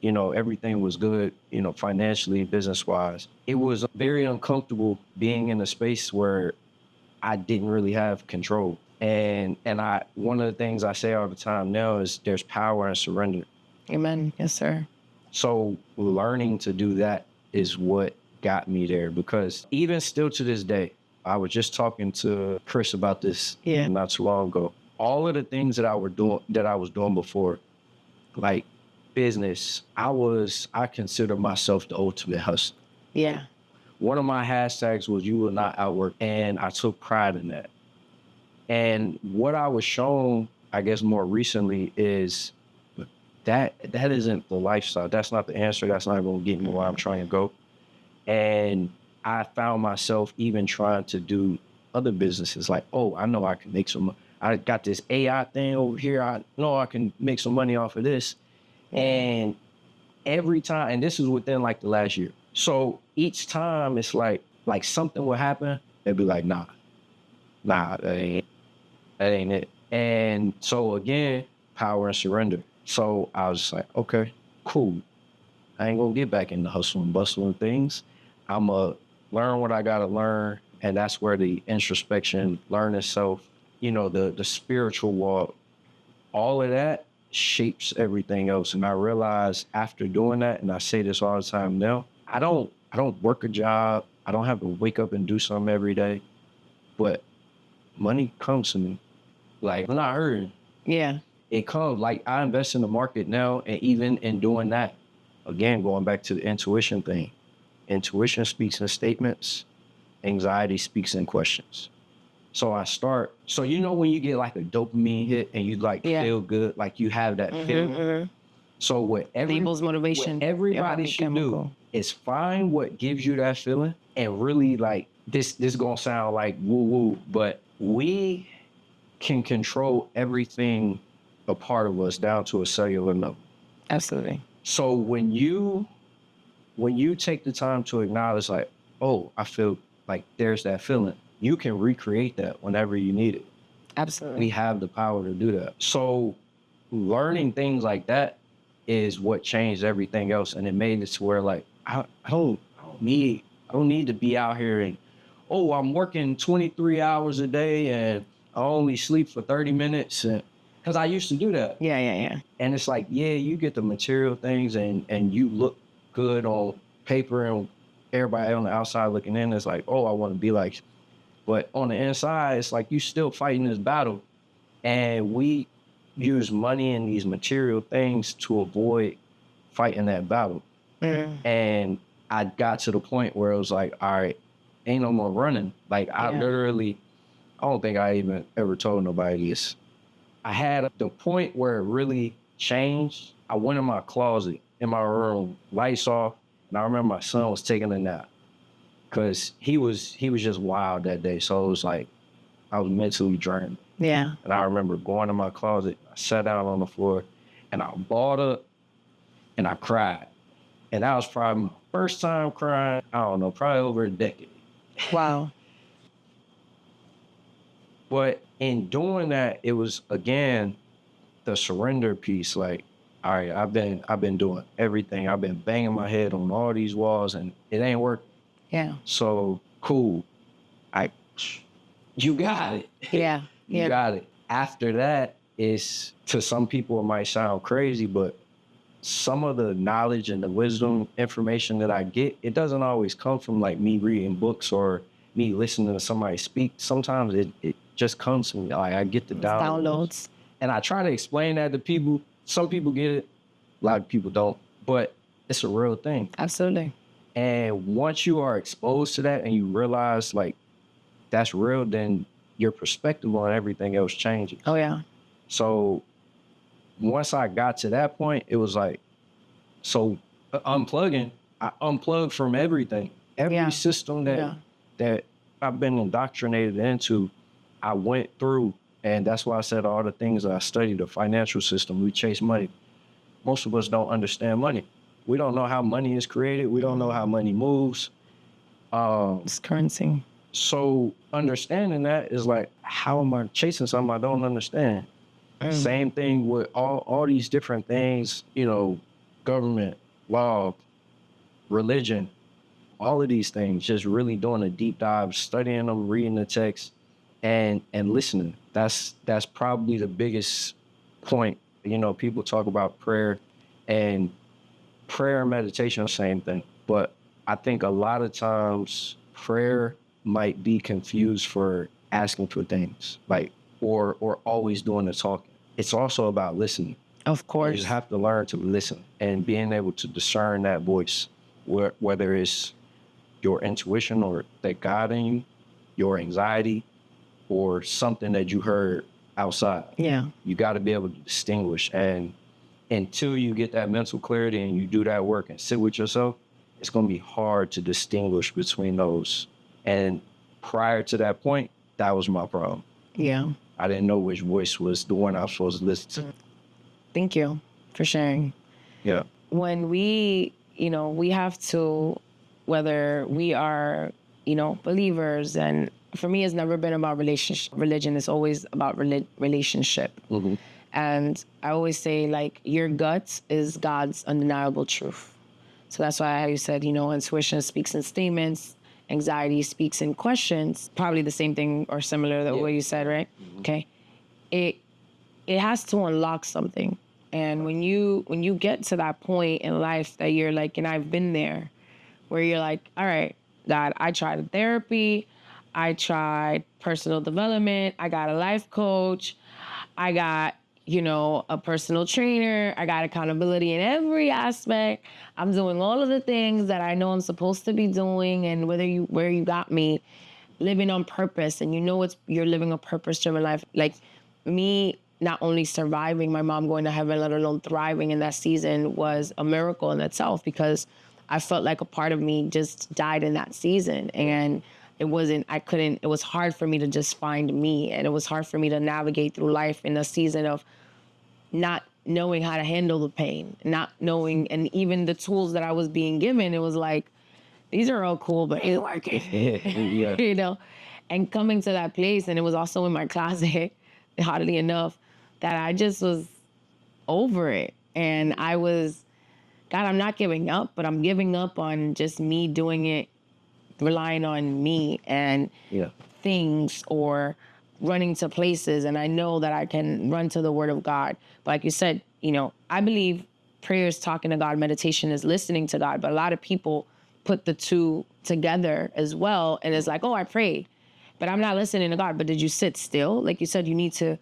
everything was good, financially, business-wise. It was very uncomfortable being in a space where I didn't really have control. And one of the things I say all the time now is there's power in surrender. Amen. Yes, sir. So learning to do that is what got me there, because even still to this day, I was just talking to Chris about this not too long ago. All of the things that I was doing before, like business, I consider myself the ultimate hustler. Yeah. One of my hashtags was "you will not outwork," and I took pride in that. And what I was shown, I guess more recently, is that isn't the lifestyle. That's not the answer. That's not going to get me where I'm trying to go. And I found myself even trying to do other businesses, like, oh, I know I can make some. I got this AI thing over here. I know I can make some money off of this. And every time, and this is within like the last year. So each time it's like something will happen, they'd be like, nah, that ain't it. And so again, power and surrender. So I was just like, okay, cool. I ain't gonna get back in the hustle and bustle and things. I'm gonna learn what I gotta learn. And that's where the introspection, learning self, the spiritual walk, all of that shapes everything else. And I realized after doing that, and I say this all the time now, I don't work a job. I don't have to wake up and do something every day, but money comes to me. Like, I'm not hurting. Yeah. It comes. Like, I invest in the market now, and even in doing that, again, going back to the intuition thing, intuition speaks in statements, anxiety speaks in questions. So I start, so when you get like a dopamine hit and you like feel good, like you have that feeling. So what motivation. Everybody should do is find what gives you that feeling, and really, like, this gonna sound like woo woo, but we can control everything a part of us down to a cellular level. Absolutely. So when you take the time to acknowledge, like, oh, I feel like there's that feeling, you can recreate that whenever you need it. Absolutely. We have the power to do that. So learning things like that is what changed everything else. And it made it to where, like, I don't need to be out here and, oh, I'm working 23 hours a day and I only sleep for 30 minutes. Because I used to do that. Yeah. And it's like, yeah, you get the material things and you look good on paper, and everybody on the outside looking in is like, oh, I want to be like. But on the inside, it's like you still fighting this battle. And we use money and these material things to avoid fighting that battle. And I got to the point where it was like, all right, ain't no more running. Like, I don't think I even ever told nobody this. I had the point where it really changed. I went in my closet in my room, lights off, and I remember my son was taking a nap because he was just wild that day. So it was like I was mentally drained. Yeah. And I remember going in my closet, I sat down on the floor, and I balled up and I cried. And that was probably my first time crying, I don't know, probably over a decade. Wow. But in doing that, it was, again, the surrender piece. Like, all right, I've been doing everything. I've been banging my head on all these walls and it ain't working. Yeah. So cool. You got it. Yeah. You got it. After that, is, to some people it might sound crazy, but some of the knowledge and the wisdom information that I get, it doesn't always come from like me reading books or me listening to somebody speak. Sometimes it just comes from me. Like, I get the downloads. And I try to explain that to people. Some people get it, a lot of people don't, but it's a real thing. Absolutely. And once you are exposed to that and you realize, like, that's real, then your perspective on everything else changes. Oh, yeah. So once I got to that point, it was like, so unplugging, I unplugged from everything. Every system that I've been indoctrinated into, I went through. And that's why I said all the things I studied, the financial system, we chase money. Most of us don't understand money. We don't know how money is created. We don't know how money moves. It's currency. So understanding that is like, how am I chasing something I don't understand? Same thing with all these different things, government, law, religion, all of these things, just really doing a deep dive, studying them, reading the text, and listening. That's probably the biggest point. People talk about prayer and meditation, the same thing. But I think a lot of times prayer might be confused for asking for things, like, or always doing the talking. It's also about listening. Of course. You just have to learn to listen and being able to discern that voice, whether it's your intuition or that God in you, your anxiety, or something that you heard outside. Yeah. You got to be able to distinguish. And until you get that mental clarity and you do that work and sit with yourself, it's going to be hard to distinguish between those. And prior to that point, that was my problem. Yeah. I didn't know which voice was the one I was supposed to listen to. Thank you for sharing. Yeah. When we have to, whether we are, believers, and for me, it's never been about relationship. Religion is always about relationship. Mm-hmm. And I always say, like, your gut is God's undeniable truth. So that's why you said, intuition speaks in statements, anxiety speaks in questions. Probably the same thing or similar to what you said, right? Mm-hmm. Okay. It has to unlock something. And when you get to that point in life that you're like, and I've been there, where you're like, all right, God, I tried therapy, I tried personal development, I got a life coach, I got, a personal trainer, I got accountability in every aspect. I'm doing all of the things that I know I'm supposed to be doing, and where you got me, living on purpose, and you're living a purpose-driven life. Like me, not only surviving my mom going to heaven, let alone thriving in that season, was a miracle in itself, because I felt like a part of me just died in that season. And it was hard for me to just find me. And it was hard for me to navigate through life in a season of not knowing how to handle the pain, not knowing, and even the tools that I was being given, it was like, these are all cool, but ain't working. Yeah. And coming to that place, and it was also in my closet, oddly enough, that I just was over it. And I was, God, I'm not giving up, but I'm giving up on just me doing it, relying on me and things, or running to places. And I know that I can run to the Word of God. But like you said, I believe prayer is talking to God, meditation is listening to God. But a lot of people put the two together as well. And it's like, oh, I prayed, but I'm not listening to God. But did you sit still? Like you said, you need to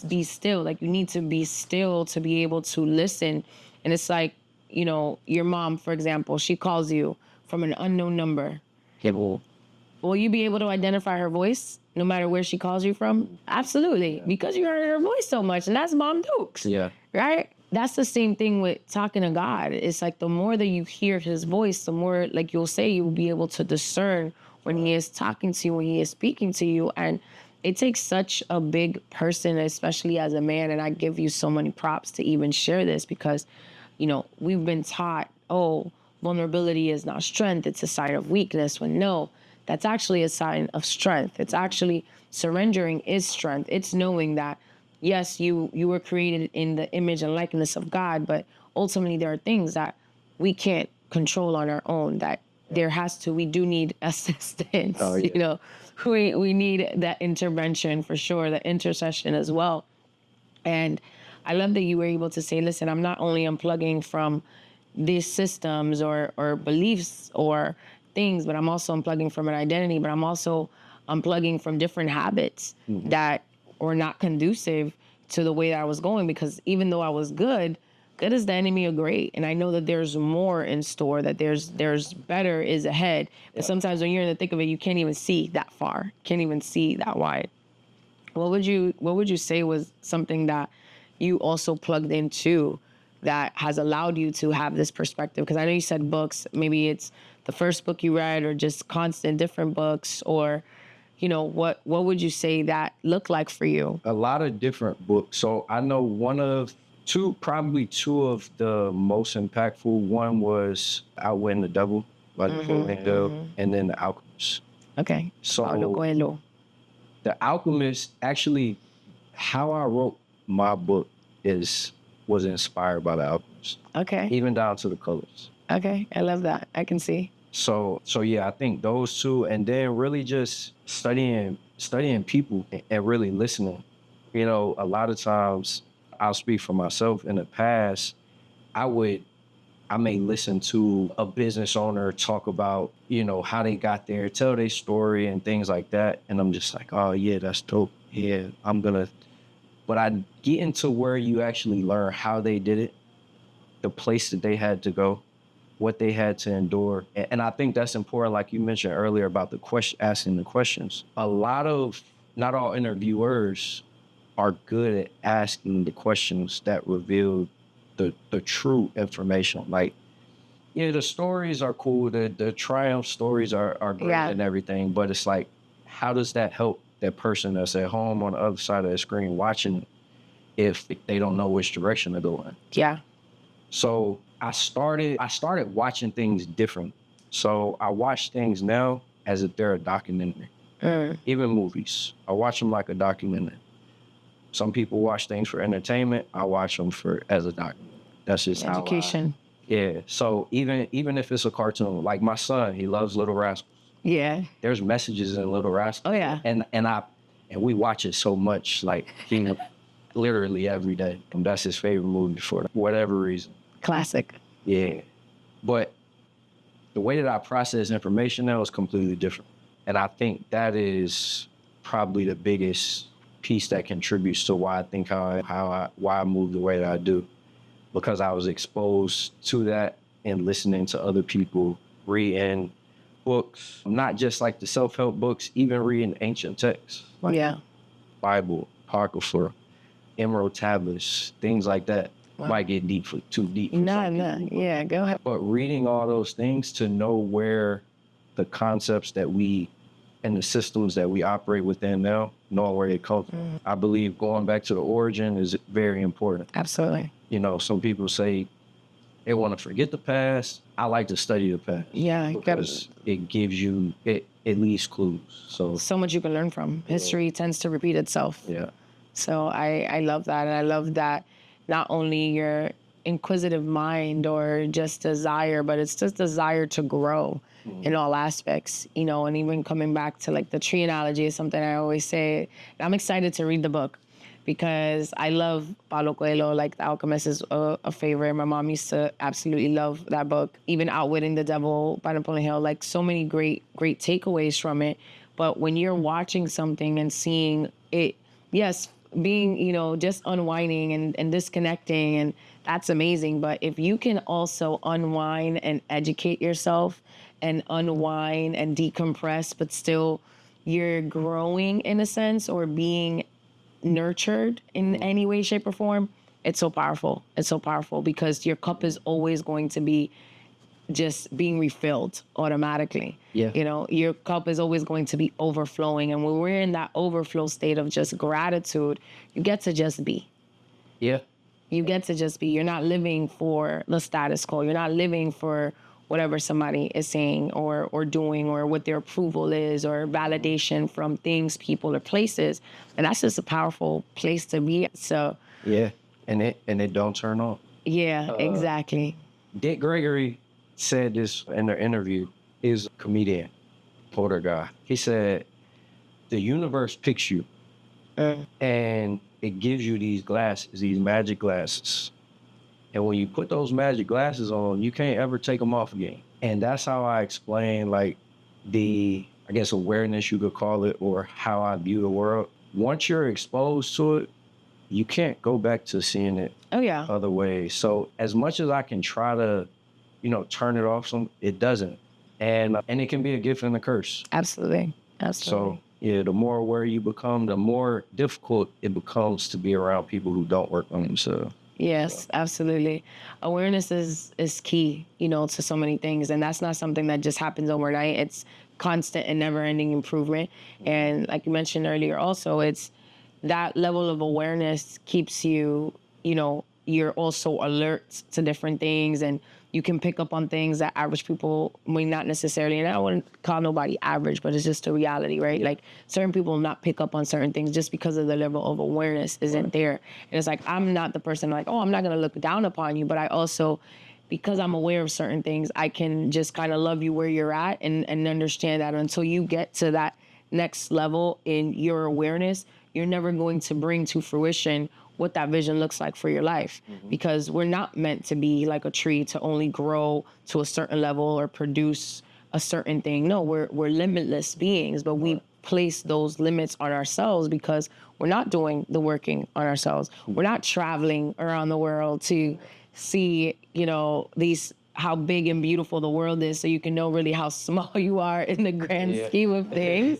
be still. Like you need to be still to be able to listen. And it's like, your mom, for example, she calls you from an unknown number. Will you be able to identify her voice no matter where she calls you from? Absolutely. Because you heard her voice so much, and that's Mom Dukes. Yeah. Right? That's the same thing with talking to God. It's like the more that you hear his voice, the more, like you'll say, you'll be able to discern when he is talking to you, when he is speaking to you. And it takes such a big person, especially as a man. And I give you so many props to even share this, because, we've been taught, oh, vulnerability is not strength, it's a sign of weakness. When no, that's actually a sign of strength. It's actually surrendering is strength. It's knowing that, yes, you were created in the image and likeness of God, but ultimately there are things that we can't control on our own, that we do need assistance. Oh, yeah. We need that intervention for sure, the intercession as well. And I love that you were able to say, listen, I'm not only unplugging from these systems or beliefs or things, but I'm also unplugging from an identity, but I'm also unplugging from different habits that were not conducive to the way that I was going. Because even though I was good is the enemy of great. And I know that there's more in store, that there's better is ahead. But sometimes when you're in the thick of it, you can't even see that far, can't even see that wide. What would you say was something that you also plugged into that has allowed you to have this perspective? Because I know you said books. Maybe it's the first book you read, or just constant different books, or, what would you say that looked like for you? A lot of different books. So I know probably two of the most impactful. One was Outwitting the Devil by Napoleon Hill, and then The Alchemist. Okay. So The Alchemist, actually, how I wrote my book was inspired by The Alchemist. Okay. Even down to the colors. Okay. I love that. I can see. So yeah, I think those two, and then really just studying people and really listening. A lot of times, I'll speak for myself. In the past, I may listen to a business owner talk about, how they got there, tell their story and things like that. And I'm just like, oh yeah, that's dope. Yeah, but I get into where you actually learn how they did it, the place that they had to go, what they had to endure. And I think that's important, like you mentioned earlier about asking the questions. Not all interviewers are good at asking the questions that reveal the true information. Like, the stories are cool, the triumph stories are great and everything, but it's like, how does that help that person that's at home on the other side of the screen watching if they don't know which direction to go in? Yeah. So I started watching things different. So I watch things now as if they're a documentary. Even movies, I watch them like a documentary. Some people watch things for entertainment. I watch them as a doctor. That's just Education. Yeah. So even if it's a cartoon, like my son, he loves Little Rascals. Yeah. There's messages in Little Rascals. Oh yeah. And we watch it so much, like literally every day. And that's his favorite movie for whatever reason. Classic. Yeah. But the way that I process information now is completely different. And I think that is probably the biggest piece that contributes to why I think why I move the way that I do. Because I was exposed to that and listening to other people, reading books, not just like the self-help books, even reading ancient texts. Like Yeah. Bible, Apocrypha, Emerald Tablets, things like that. Wow. Might get too deep. No. Yeah, go ahead. But reading all those things to know where the concepts that we and the systems that we operate within now, knowing where it comes from. I believe going back to the origin is very important. Absolutely. You know, some people say they want to forget the past. I like to study the past. Yeah, because it gives you at least clues. So much you can learn from. History tends to repeat itself. Yeah. So I love that. And I love that not only your inquisitive mind or just desire, but it's just desire to grow in all aspects, you know, and even coming back to like the tree analogy is something I always say. I'm excited to read the book because I love Paulo Coelho, like The Alchemist is a favorite. My mom used to absolutely love that book. Even Outwitting the Devil by Napoleon Hill, like so many great takeaways from it. But when you're watching something and seeing it, yes, being, you know, just unwinding and disconnecting, and that's amazing. But if you can also unwind and educate yourself and unwind and decompress, but still you're growing in a sense or being nurtured in any way, shape, or form, it's so powerful. It's so powerful because your cup is always going to be just being refilled automatically. Yeah. You know, your cup is always going to be overflowing. And when we're in that overflow state of just gratitude, you get to just be. Yeah. You get to just be. You're not living for the status quo. You're not living for whatever somebody is saying or doing or what their approval is or validation from things, people, or places. And that's just a powerful place to be. So yeah, and it don't turn off. Yeah, exactly. Dick Gregory said this in their interview. He's a comedian, Porter guy. He said, the universe picks you and it gives you these glasses, these magic glasses. And when you put those magic glasses on, you can't ever take them off again. And that's how I explain like the, I guess, awareness you could call it, or how I view the world. Once you're exposed to it, you can't go back to seeing it other ways. So as much as I can try to, you know, turn it off, it doesn't. And it can be a gift and a curse. Absolutely. So yeah, the more aware you become, the more difficult it becomes to be around people who don't work on themselves. Yes, absolutely. Awareness is key, you know, to so many things. And that's not something that just happens overnight. It's constant and never-ending improvement. And like you mentioned earlier also, it's that level of awareness keeps you, you know, you're also alert to different things, and you can pick up on things that average people may not necessarily, and I wouldn't call nobody average, but it's just a reality, right? Like certain people will not pick up on certain things just because of the level of awareness isn't there. And it's like, I'm not the person like, oh, I'm not going to look down upon you, but I also, because I'm aware of certain things, I can just kind of love you where you're at and understand that until you get to that next level in your awareness, you're never going to bring to fruition what that vision looks like for your life, because we're not meant to be like a tree to only grow to a certain level or produce a certain thing. No, we're limitless beings, but we place those limits on ourselves because we're not doing the working on ourselves. We're not traveling around the world to see, you know, how big and beautiful the world is, so you can know really how small you are in the grand scheme of things.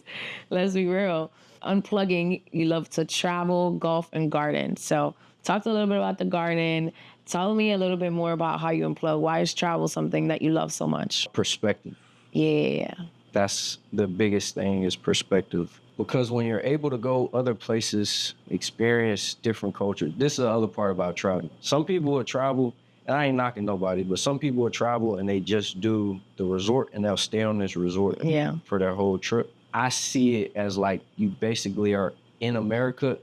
Let's be real. Unplugging, you love to travel, golf, and garden. So talk a little bit about the garden. Tell me a little bit more about how you unplug. Why is travel something that you love so much? Perspective. Yeah. That's the biggest thing, is perspective. Because when you're able to go other places, experience different cultures, this is the other part about travel. Some people will travel, and I ain't knocking nobody, but some people will travel and they just do the resort and they'll stay on this resort for their whole trip. I see it as like you basically are in America,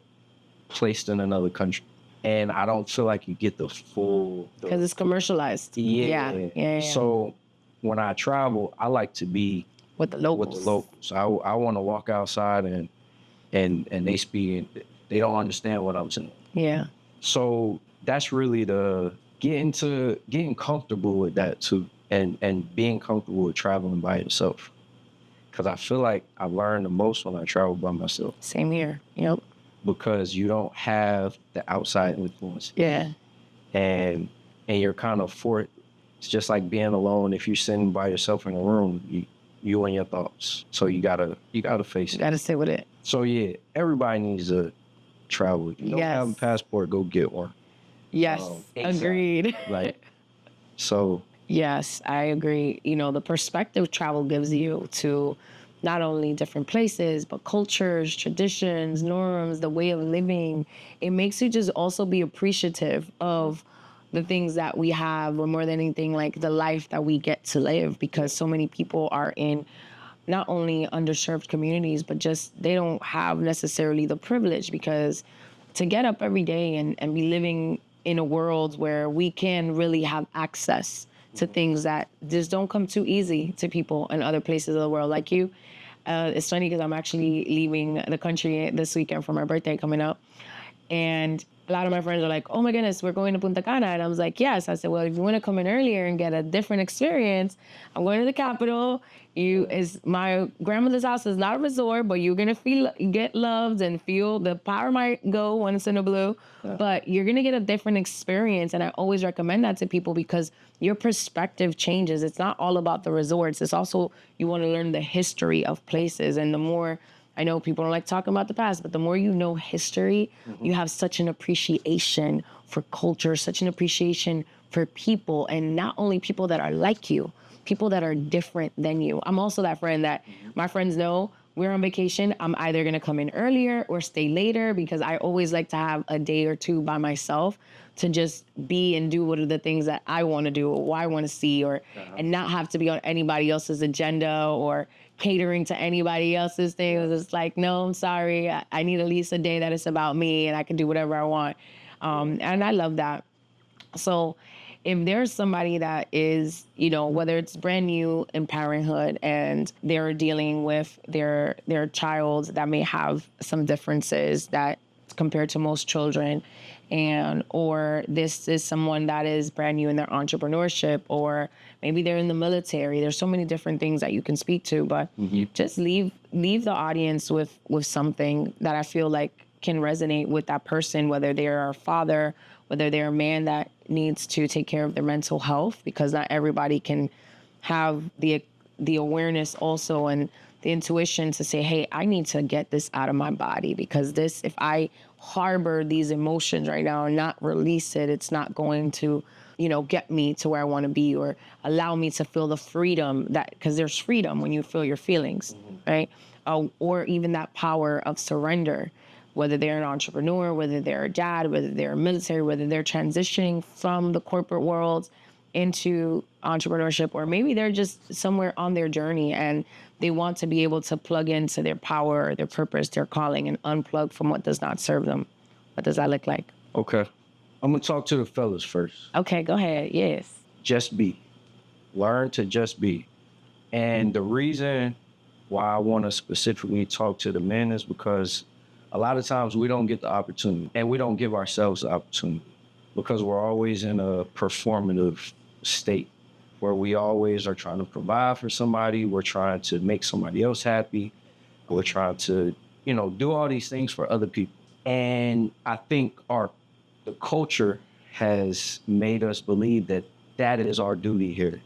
placed in another country. And I don't feel like you get the full... Because it's commercialized. Yeah. So when I travel, I like to be with the locals. I want to walk outside and they speak, they don't understand what I'm saying. Yeah. So that's really getting comfortable with that too, and being comfortable with traveling by yourself. Because I feel like I learn the most when I travel by myself. Same here. Yep. Because you don't have the outside influence. Yeah. And you're kind of it's just like being alone. If you're sitting by yourself in a room, you and your thoughts. So you gotta face it. You gotta sit with it. So yeah, everybody needs to travel. If you don't have a passport, go get one. Yes, agreed. Like, so. Yes, I agree. You know, the perspective travel gives you to not only different places, but cultures, traditions, norms, the way of living. It makes you just also be appreciative of the things that we have, or more than anything, like the life that we get to live, because so many people are in not only underserved communities, but just they don't have necessarily the privilege, because to get up every day and be living in a world where we can really have access to things that just don't come too easy to people in other places of the world like you. It's funny because I'm actually leaving the country this weekend for my birthday coming up. And a lot of my friends are like, oh my goodness, we're going to Punta Cana. And I was like, yes. I said, well, if you want to come in earlier and get a different experience, I'm going to the capital. My grandmother's house is not a resort, but you're going to get loved and feel the power might go once in a blue, but you're going to get a different experience. And I always recommend that to people because your perspective changes. It's not all about the resorts. It's also, you want to learn the history of places. And the more, I know people don't like talking about the past, but the more you know history, you have such an appreciation for culture, such an appreciation for people, and not only people that are like you, people that are different than you. I'm also that friend that my friends know we're on vacation. I'm either going to come in earlier or stay later, because I always like to have a day or two by myself to just be and do what are the things that I want to do or what I want to see, or and not have to be on anybody else's agenda or catering to anybody else's things. It's like, no, I'm sorry. I need at least a day that it's about me and I can do whatever I want. And I love that. So if there's somebody that is, you know, whether it's brand new in parenthood and they're dealing with their child that may have some differences that compared to most children, or this is someone that is brand new in their entrepreneurship, or maybe they're in the military. There's so many different things that you can speak to, but just leave the audience with something that I feel like can resonate with that person, whether they're a father, whether they're a man that needs to take care of their mental health, because not everybody can have the awareness also and the intuition to say, hey, I need to get this out of my body, because if I harbor these emotions right now and not release it, it's not going to, you know, get me to where I want to be, or allow me to feel the freedom because there's freedom when you feel your feelings, right? Or even that power of surrender, whether they're an entrepreneur, whether they're a dad, whether they're military, whether they're transitioning from the corporate world into entrepreneurship, or maybe they're just somewhere on their journey and they want to be able to plug into their power, their purpose, their calling, and unplug from what does not serve them. What does that look like? Okay. I'm going to talk to the fellas first. Okay, go ahead. Yes. Just be. Learn to just be. And the reason why I want to specifically talk to the men is because a lot of times we don't get the opportunity, and we don't give ourselves the opportunity, because we're always in a performative state where we always are trying to provide for somebody. We're trying to make somebody else happy. We're trying to, you know, do all these things for other people. And I think the culture has made us believe that is our duty here,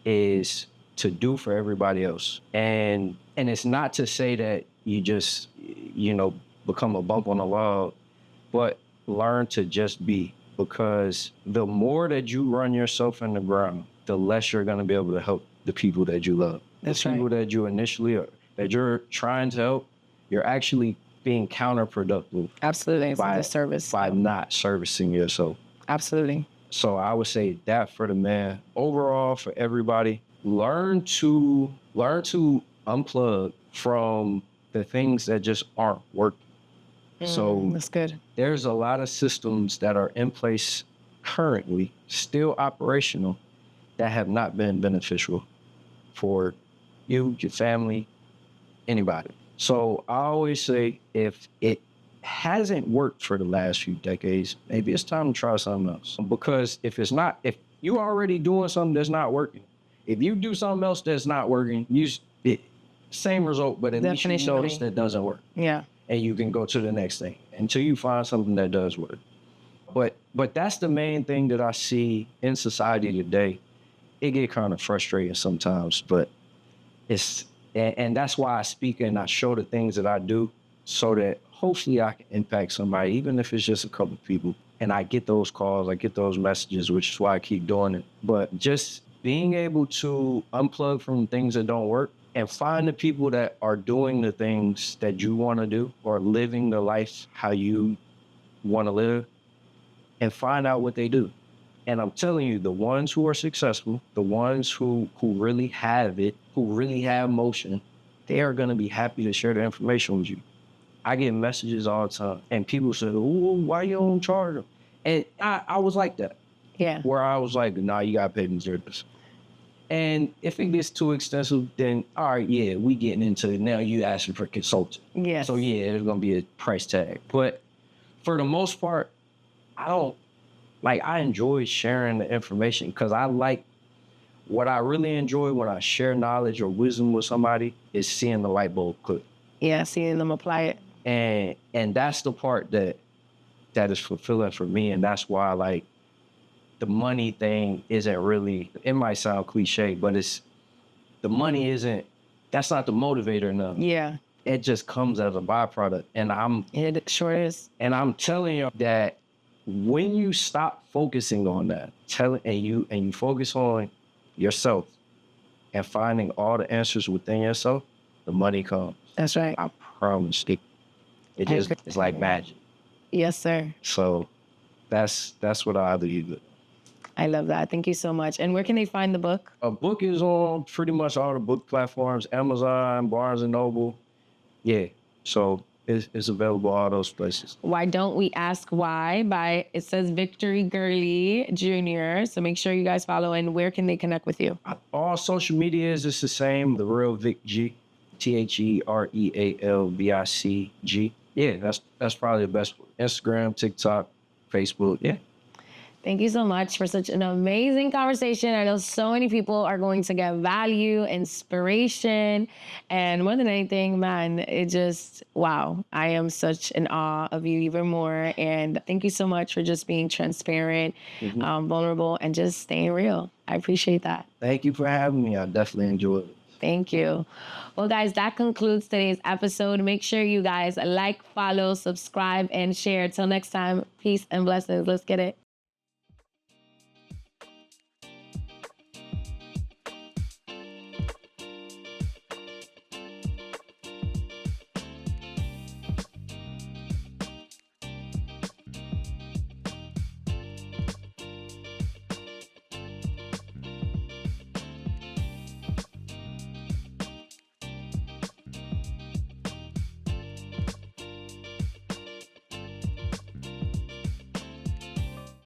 is to do for everybody else. And it's not to say that you just, you know, become a bump on the log, but learn to just be, because the more that you run yourself in the ground, the less you're going to be able to help the people that you love. That's the people that you initially that you're trying to help, you're actually being counterproductive. Absolutely. It's a disservice. By not servicing yourself. Absolutely. So I would say that for the man. Overall, for everybody, learn to unplug from the things that just aren't working. So That's good. there's a lot of systems that are in place currently, still operational, that have not been beneficial for you, your family, anybody. So I always say, if it hasn't worked for the last few decades, maybe it's time to try something else. Because if you're already doing something that's not working, if you do something else that's not working, same result, but at least you notice that doesn't work. Yeah. And you can go to the next thing until you find something that does work. But that's the main thing that I see in society today. It get kind of frustrating sometimes, but and that's why I speak and I show the things that I do, so that hopefully I can impact somebody, even if it's just a couple of people. And I get those calls, I get those messages, which is why I keep doing it. But just being able to unplug from things that don't work and find the people that are doing the things that you want to do or living the life how you want to live, and find out what they do. And I'm telling you, the ones who are successful, the ones who really have it, who really have motion, they are going to be happy to share the information with you. I get messages all the time, and people say, "Ooh, why you don't charge them?" And I was like that. Yeah. Where I was like, "Nah, you got to pay me this." And if it gets too expensive, then all right, yeah, we getting into it. Now you asking for consulting. Yeah. So yeah, there's going to be a price tag. But for the most part, I enjoy sharing the information, because what I really enjoy when I share knowledge or wisdom with somebody is seeing the light bulb click. Yeah, seeing them apply it. And that's the part that is fulfilling for me. And that's why the money thing isn't really, it might sound cliche, but the money that's not the motivator enough. Yeah. It just comes as a byproduct. And It sure is. And I'm telling you that when you stop focusing on that, and you focus on yourself and finding all the answers within yourself, the money comes. That's right. I promise. It's like magic. Yes, sir. So that's what I do. I love that. Thank you so much. And where can they find the book? A book is on pretty much all the book platforms, Amazon, Barnes and Noble. Yeah. So it's available all those places. Why Don't We Ask Why it says Victory Gurley Jr. So make sure you guys follow. And where can they connect with you? All social media is just the same. The Real Vic G, TheRealVicG. Yeah, that's probably the best. Instagram, TikTok, Facebook. Yeah. Thank you so much for such an amazing conversation. I know so many people are going to get value, inspiration, and more than anything, man, wow. I am such in awe of you even more. And thank you so much for just being transparent, vulnerable, and just staying real. I appreciate that. Thank you for having me. I definitely enjoyed it. Thank you. Well, guys, that concludes today's episode. Make sure you guys like, follow, subscribe, and share. Till next time, peace and blessings. Let's get it.